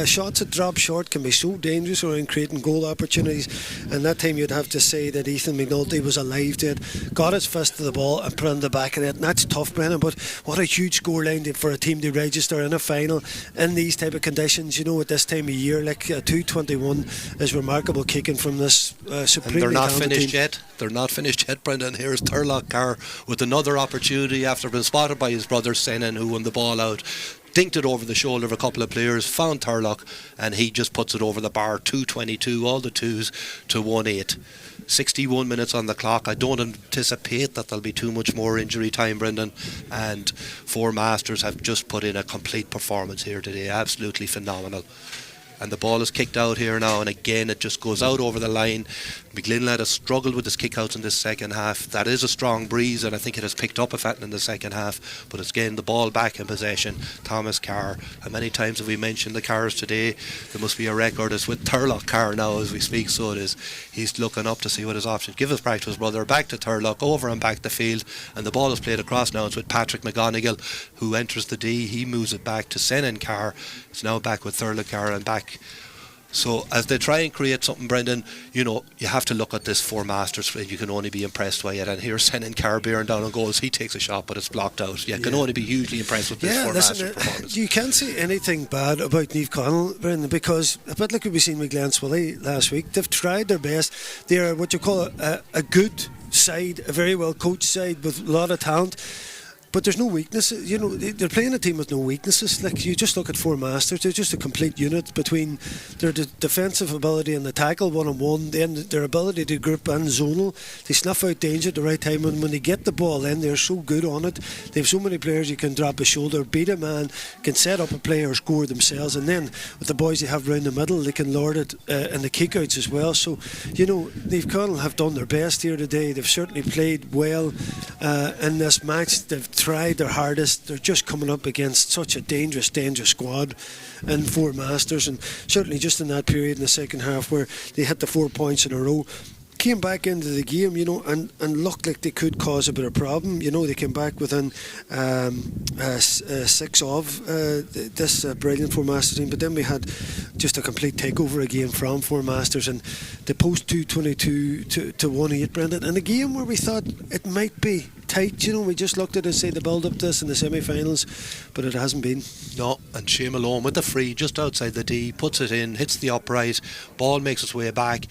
S4: shots that drop short can be so dangerous around creating goal opportunities, and that time you'd have to say that Ethan McNulty was alive to it, got his fist to the ball and put it in the back of it, and that's tough, Brennan, but what a huge scoreline for a team to register in a final in these type of conditions, at this time of year. Like 2:21 is remarkable kicking from this supremely
S3: and they're not
S4: talented
S3: finished
S4: team.
S3: They're not finished yet, Brendan. Here's Turlock Carr with another opportunity after being spotted by his brother Senan, who won the ball out. Dinked it over the shoulder of a couple of players, found Turlock, and he just puts it over the bar. 2:22, all the twos to 1-8. 61 minutes on the clock. I don't anticipate that there'll be too much more injury time, Brendan, and Four Masters have just put in a complete performance here today. Absolutely phenomenal. And the ball is kicked out here now, and again it just goes out over the line. McGlinlad has struggled with his kickouts in this second half. That is a strong breeze, and I think it has picked up a fact in the second half, but it's again the ball back in possession. Thomas Carr. How many times have we mentioned the Carrs today? There must be a record. It's with Turlock Carr now as we speak, so it is. He's looking up to see what his options. Give us back to his brother, back to Turlock, over and back the field, and the ball is played across now. It's with Patrick McGonigal, who enters the D. He moves it back to Senan Carr. It's now back with Turlock Carr and back. So as they try and create something, Brendan, you have to look at this Four Masters. You can only be impressed by it. And here's Senan Carr bearing down on goals. He takes a shot, but it's blocked out. You can only be hugely impressed with this Four Masters performance.
S4: You can't say anything bad about Naomh Conaill, Brendan, because a bit like we seen with Glenswilly last week, they've tried their best. They're what you call a good side, a very well coached side with a lot of talent. But there's no weaknesses. You know, they're playing a team with no weaknesses. Like, you just look at Four Masters, they're just a complete unit between their defensive ability and the tackle one-on-one, then their ability to group and zonal. They snuff out danger at the right time, and when they get the ball in, they're so good on it. They have so many players you can drop a shoulder, beat a man, can set up a play or score themselves, and then with the boys they have round the middle, they can lord it in the kickouts as well. So, you know, Conaill have done their best here today. They've certainly played well in this match. They've tried their hardest. They're just coming up against such a dangerous squad in Four Masters, and certainly just in that period in the second half where they hit the 4 points in a row, came back into the game, you know, and looked like they could cause a bit of problem. You know, they came back within 6 of this brilliant Four Masters team, but then we had just a complete takeover again from Four Masters, and the post 222 to 1-8, Brendan, in a game where we thought it might be tight. You know, we just looked at it, say, the build up to this in the semi-finals, but it hasn't been.
S3: No, and Shane Malone with the free just outside the D, puts it in, hits the upright, ball makes its way back,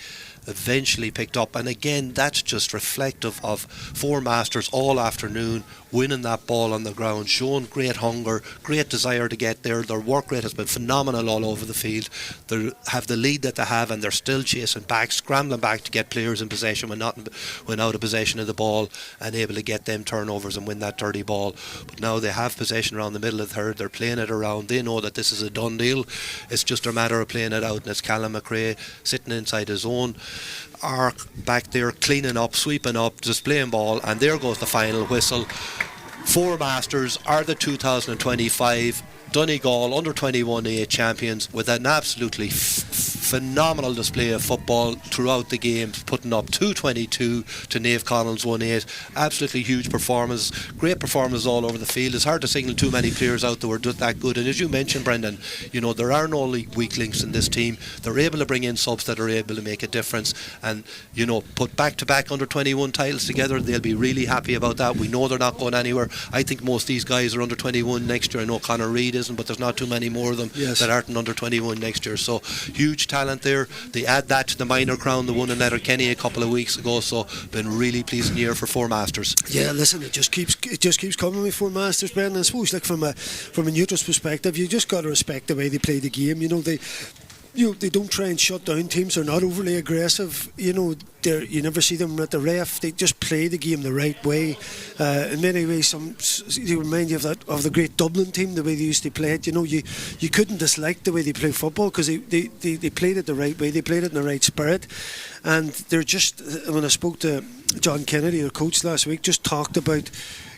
S3: eventually picked up, and again that's just reflective of Four Masters all afternoon winning that ball on the ground, showing great hunger, great desire to get there. Their work rate has been phenomenal all over the field. They have the lead that they have, and they're still chasing back, scrambling back to get players in possession when out of possession of the ball, and able to get them turnovers and win that dirty ball. But now they have possession around the middle of the third. They're playing it around. They know that this is a done deal. It's just a matter of playing it out, and it's Callum McRae sitting inside his own arc back there, cleaning up, sweeping up, just playing ball, and there goes the final whistle. Four Masters are the 2025 Donegal under-21 A champions, with an absolutely phenomenal display of football throughout the game, putting up 222 to Naomh Conaill 1-8. Absolutely huge performance, great performance all over the field. It's hard to single too many players out that were that good, and as you mentioned, Brendan, you know, there are no weak links in this team. They're able to bring in subs that are able to make a difference, and, you know, put back-to-back under-21 titles together. They'll be really happy about that. We know they're not going anywhere. I think most of these guys are under-21 next year. I know Conor Reid isn't, but there's not too many more of them that aren't under-21 next year. So huge talent there. They add that to the minor crown they won in Letterkenny a couple of weeks ago. So been really pleasing year for Four Masters.
S4: Yeah, listen, it just keeps coming with Four Masters, Brendan. I suppose, like, from a neutral's perspective, you just got to respect the way they play the game. You know, they don't try and shut down teams. They're not overly aggressive. You know, you never see them at the ref. They just play the game the right way. In many ways, they remind you of the great Dublin team, the way they used to play it. You know, you couldn't dislike the way they play football, because they played it the right way. They played it in the right spirit, and they're just. When I spoke to John Kennedy, their coach, last week, just talked about,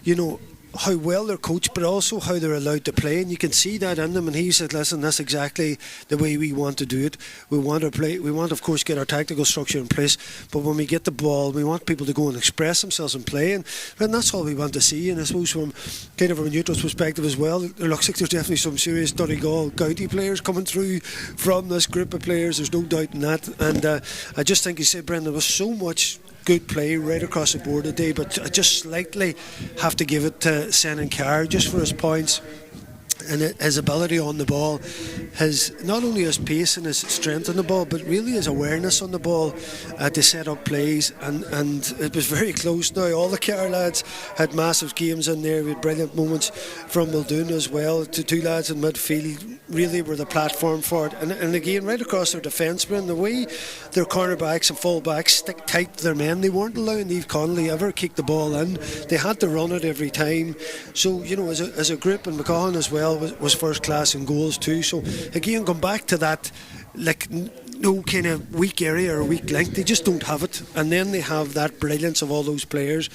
S4: you know, how well they're coached, but also how they're allowed to play, and you can see that in them. And he said, listen, that's exactly the way we want to do it. We want to play, we want, of course, get our tactical structure in place, but when we get the ball, we want people to go and express themselves and play, and that's all we want to see. And I suppose from kind of a neutral's perspective as well, there looks like there's definitely some serious Donegal County players coming through from this group of players. There's no doubt in that. And I just think, you said, Brendan, there was so much good play right across the board today, but I just slightly have to give it to Senan Carr just for his points and his ability on the ball, his not only his pace and his strength on the ball, but really his awareness on the ball to set up plays, and it was very close. Now all the Carr lads had massive games in there with brilliant moments from Muldoon as well. The two lads in midfield really were the platform for it, and again right across their defence, and the way their cornerbacks and full-backs stick tight to their men. They weren't allowing Naomh Conaill ever kick the ball in. They had to run it every time. So, you know, as a group, and McCaughan as well was first class in goals too. So again, going back to that, like, no kind of weak area or weak link, they just don't have it. And then they have that brilliance of all those players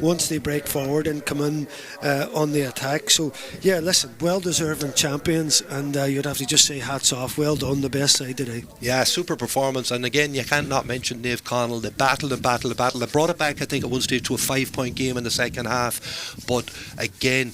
S4: once they break forward and come in on the attack. So yeah, listen, well deserving champions, and you'd have to just say hats off, well done, the best side today.
S3: Yeah, super performance. And again, you can't not mention Naomh Conaill. They battled. They brought it back, I think, at one stage to a 5-point game in the second half, but again,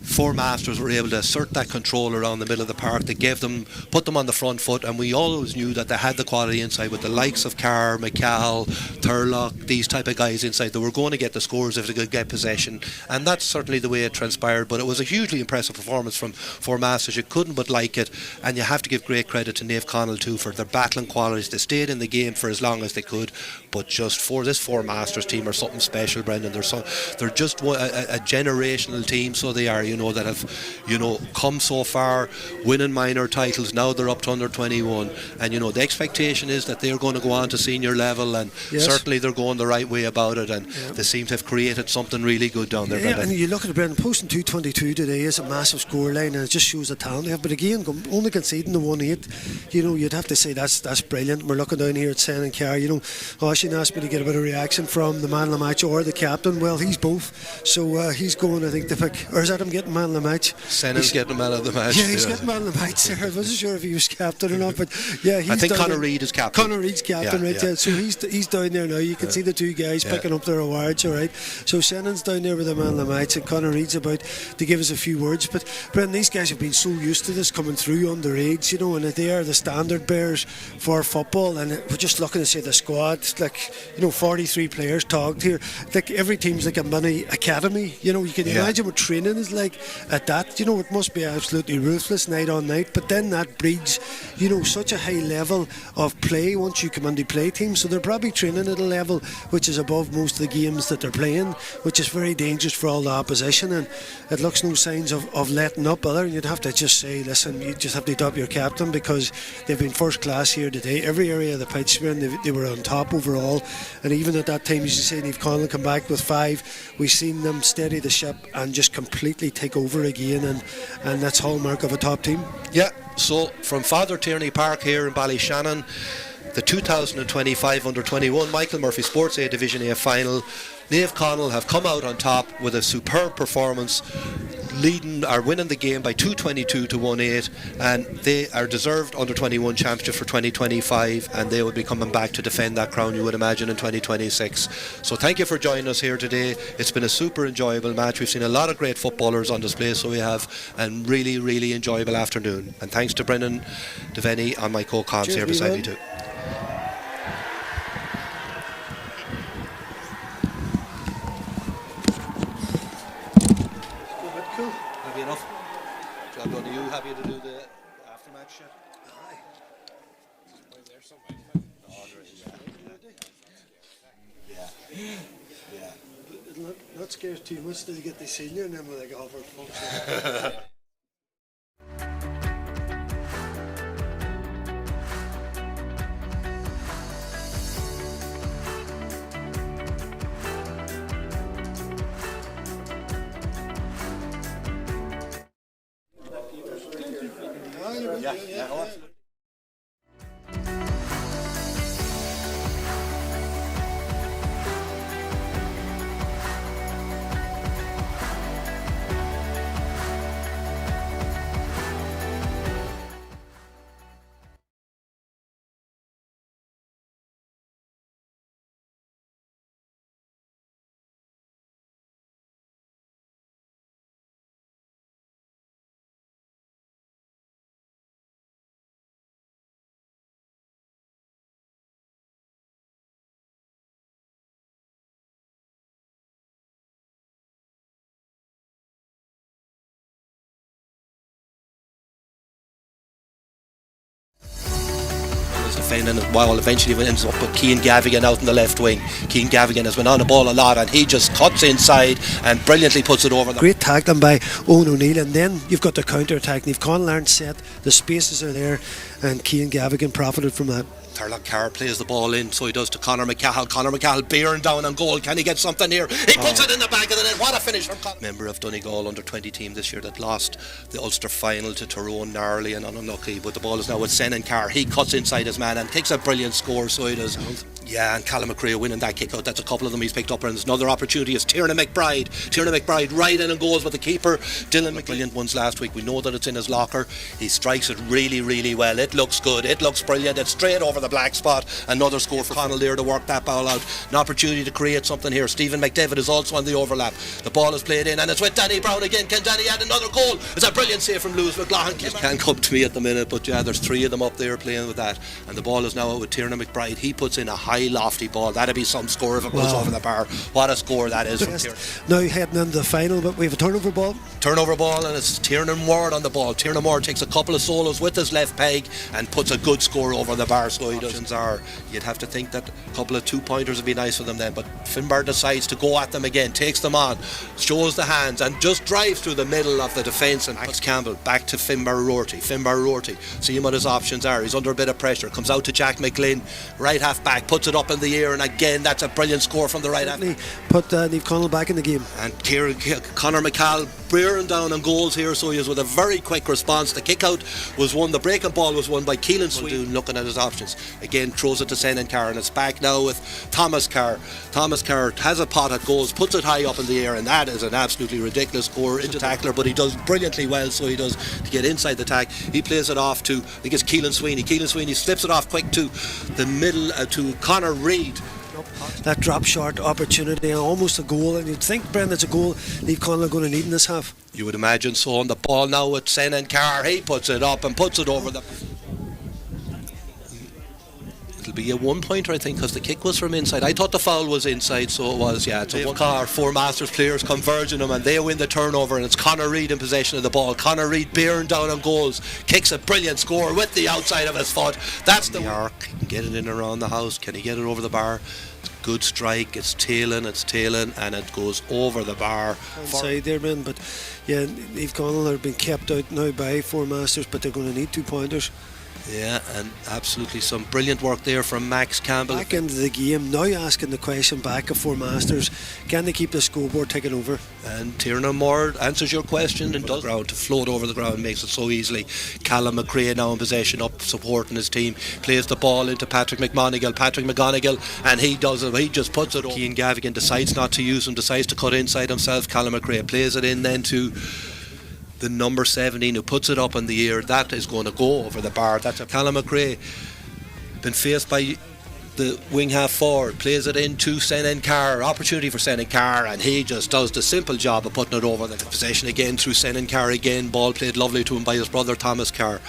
S3: Four Masters were able to assert that control around the middle of the park. They put them on the front foot, and we always knew that they had the quality inside with the likes of Carr, McCall, Thurlock, these type of guys inside. They were going to get the scores if they could get possession, and that's certainly the way it transpired. But it was a hugely impressive performance from Four Masters. You couldn't but like it, and you have to give great credit to Naomh Conaill too for their battling qualities. They stayed in the game for as long as they could, but just for this Four Masters team are something special, Brendan. They're just a generational team, so they are, that have, come so far, winning minor titles. Now they're up to under 21, and the expectation is that they're going to go on to senior level, and certainly they're going the right way about it, and they seem to have created something really good down there.
S4: Yeah, and you look at it, Brendan, posting 222 today is a massive scoreline, and it just shows the talent they have. But again, only conceding the 1-8, you'd have to say that's brilliant. We're looking down here at Sen and Carr. Oisin asked me to get a bit of reaction from the man of the match or the captain. Well, he's both, so he's going, I think, to pick, or is that him getting man of the match?
S3: Sennon's getting man of the match.
S4: Yeah, he's getting man of the match there. I wasn't sure if he was captain or not, but yeah,
S3: I think Conor Reid is captain.
S4: Conor Reid's captain, right? Yeah. So he's down there now. You can see the two guys picking up their awards, all right. So Sennon's down there with the man of the match, and Conor Reid's about to give us a few words. But Brendan, these guys have been so used to this coming through underage, and they are the standard bearers for football. And we're just looking to say the squad, 43 players tagged here. Like every team's like a mini academy. You can imagine what training is like at that. It must be absolutely ruthless night on night. But then that breeds, such a high level of play once you come on the play team. So they're probably training at a level which is above most of the games that they're playing, which is very dangerous for all the opposition. And it looks no signs of letting up other. And you'd have to just say, listen, you just have to top your captain, because they've been first class here today. Every area of the pitch, they were on top overall. And even at that time, as you say, Naomh Conaill come back with 5. We've seen them steady the ship and just completely take over again, and that's hallmark of a top team.
S3: Yeah, so from Father Tierney Park here in Ballyshannon, the 2025 Under-21 Michael Murphy Sports A Division A final, Naomh Conaill have come out on top with a superb performance, winning the game by 222 to 1-8, and they are deserved Under-21 championship for 2025, and they will be coming back to defend that crown, you would imagine, in 2026. So thank you for joining us here today. It's been a super enjoyable match. We've seen a lot of great footballers on display, so we have, and really, really enjoyable afternoon. And thanks to Brendan Devaney and my co-comms here beside me too. Happy to do the aftermatch shit? Aye. Yeah.
S4: It'll not scare too much till you get the senior, and then we're like, oh, for fuck's sake.
S3: Yeah. Defending it well, eventually it ends up with Cian Gavigan out in the left wing. Cian Gavigan has been on the ball a lot, and he just cuts inside and brilliantly puts it over.
S4: Great tackling by Owen O'Neill, and then you've got the counter attack. Naomh Conaill aren't set, the spaces are there, and Cian Gavigan profited from that.
S3: Thurlock Carr plays the ball in, so he does to Conor McCall. Conor McCall bearing down on goal. Can he get something here? He puts it in the back of the net. What a finish from Conor. Member of Donegal under-20 team this year that lost the Ulster final to Tyrone narrowly and unlucky, but the ball is now with Sen and Carr. He cuts inside his man and takes a brilliant score, so he does. Yeah, and Callum McRae winning that kick out. That's a couple of them he's picked up, and there's another opportunity. It's Tiernan McBride. Tiernan McBride right in and goes with the keeper. Dylan brilliant ones last week. We know that it's in his locker. He strikes it really, really well. It looks good. It looks brilliant. It's straight over the black spot. Another score for Conaill there to work that ball out. An opportunity to create something here. Stephen McDevitt is also on the overlap. The ball is played in, and it's with Danny Brown again. Can Danny add another goal? It's a brilliant save from Lewis McLaughlin. Can't come to me at the minute, but yeah, there's three of them up there playing with that. And the ball is now out with Tiernan McBride. He puts in a high, lofty ball. That'd be some score if it goes over the bar. What a score that is from Tiernan.
S4: Now heading into the final, but we have a turnover ball.
S3: Turnover ball, and it's Tiernan Ward on the ball. Tiernan Ward takes a couple of solos with his left peg and puts a good score over the bar. So he doesn't. You'd have to think that a couple of 2-pointers would be nice for them then, but Finbar decides to go at them again, takes them on, shows the hands, and just drives through the middle of the defence. And Max Campbell back to Finbar Rorty. See what his options are. He's under a bit of pressure. Comes out to Jack McGlynn, right half back, puts it up in the air, and again that's a brilliant score from the right half.
S4: Put Naomh Conaill back in the game.
S3: And Conor McCall bearing down on goals here, so he is with a very quick response. The kick out was won, the breaking ball was won by Keelan Sweeney. Looking at his options again, throws it to Senan Carr, and it's back now with Thomas Carr. Thomas Carr has a pot at goals, puts it high up in the air, and that is an absolutely ridiculous score into tackler, but he does brilliantly well, so he does to get inside the tack. He plays it off to, I think it's Keelan Sweeney. Keelan Sweeney slips it off quick to the middle to Conor Reid.
S4: That drop short opportunity, almost a goal, and you'd think, Brendan, it's a goal Naomh Conaill are going to need in this half.
S3: You would imagine so. On the ball now with Senan Carr, he puts it up and puts it over the... It'll be a 1-pointer, I think, because the kick was from inside. I thought the foul was inside, so it was. Yeah, it's a 1-car. Four Masters players converge on him, and they win the turnover, and it's Conor Reid in possession of the ball. Conor Reid bearing down on goals, kicks a brilliant score with the outside of his foot. That's the arc. Can get it in around the house. Can he get it over the bar? Good strike. It's tailing, and it goes over the bar.
S4: Inside there, man. But yeah, Naomh Conaill are being kept out now by Four Masters, but they're going to need 2-pointers.
S3: Yeah, and absolutely some brilliant work there from Max Campbell.
S4: Back into the game, now asking the question back of Four Masters, can they keep the scoreboard ticking over?
S3: And Tiernan Ward answers your question and does ground to float over the ground, makes it so easily. Callum McRae now in possession, up supporting his team, plays the ball into Patrick McGonigal, and he does it, he just puts it over. Cian Gavigan decides not to use him, decides to cut inside himself. Callum McRae plays it in then to the number 17 who puts it up in the air. That is going to go over the bar. That's a Callum McRae been faced by the wing half forward, plays it into Senan Carr, opportunity for Senan Carr, and he just does the simple job of putting it over the possession again through Senan Carr again. Ball played lovely to him by his brother Thomas Carr.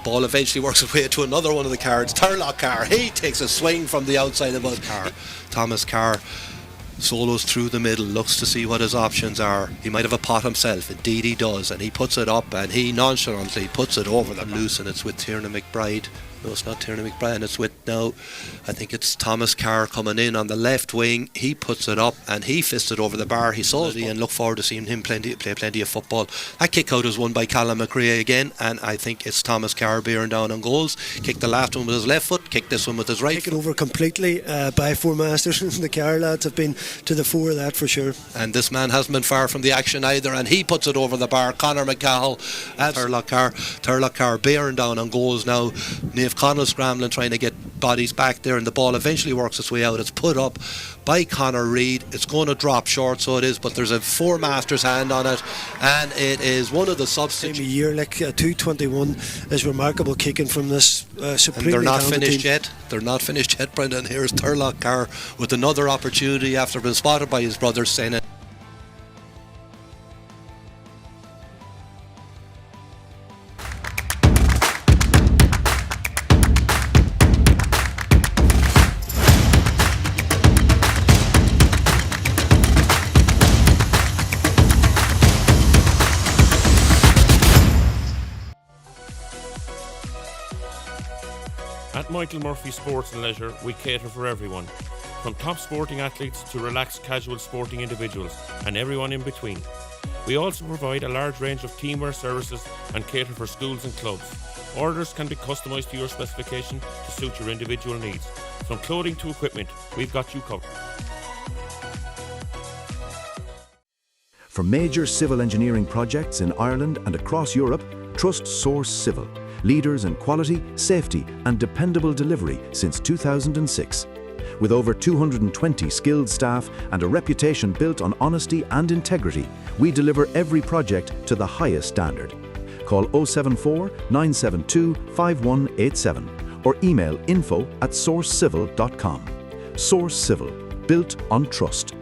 S3: Ball eventually works its way to another one of the cards, Turlock Carr. He takes a swing from the outside of his Carr. Thomas Carr solos through the middle, looks to see what his options are. He might have a pot himself, indeed he does, and he puts it up and he nonchalantly puts it over the loose, and it's with Tiernan McBride. No, it's not Tiernan McBride, it's with now, I think it's Thomas Carr coming in on the left wing. He puts it up and he fists it over the bar. He saw it and look forward to seeing him play plenty of football. That kick out is won by Callum McRae again, and I think it's Thomas Carr bearing down on goals. Kicked the last one with his left foot, kicked this one with his right.
S4: Taken over completely by Four Masters. The Carr lads have been to the fore of that for sure.
S3: And this man hasn't been far from the action either, and he puts it over the bar. Conor McCall, Turlock Carr bearing down on goals now. Naomh Conaill scrambling, trying to get bodies back there, and the ball eventually works its way out. It's put up by Conor Reid. It's going to drop short, so it is, but there's a Four Masters hand on it, and it is one of the substitutes.
S4: Time of year, like 221 is remarkable kicking from this supremely
S3: and they're not
S4: talented
S3: finished
S4: team.
S3: yet. They're not finished yet, Brendan. Here's Turlock Carr with another opportunity after being spotted by his brother Senan.
S1: At Michael Murphy Sports and Leisure, we cater for everyone, from top sporting athletes to relaxed casual sporting individuals and everyone in between. We also provide a large range of teamwear services and cater for schools and clubs. Orders can be customised to your specification to suit your individual needs. From clothing to equipment, we've got you covered.
S2: For major civil engineering projects in Ireland and across Europe, trust Source Civil. Leaders in quality, safety and dependable delivery since 2006. With over 220 skilled staff and a reputation built on honesty and integrity, we deliver every project to the highest standard. Call 074 972 5187 or email info@sourcecivil.com. Source Civil, built on trust.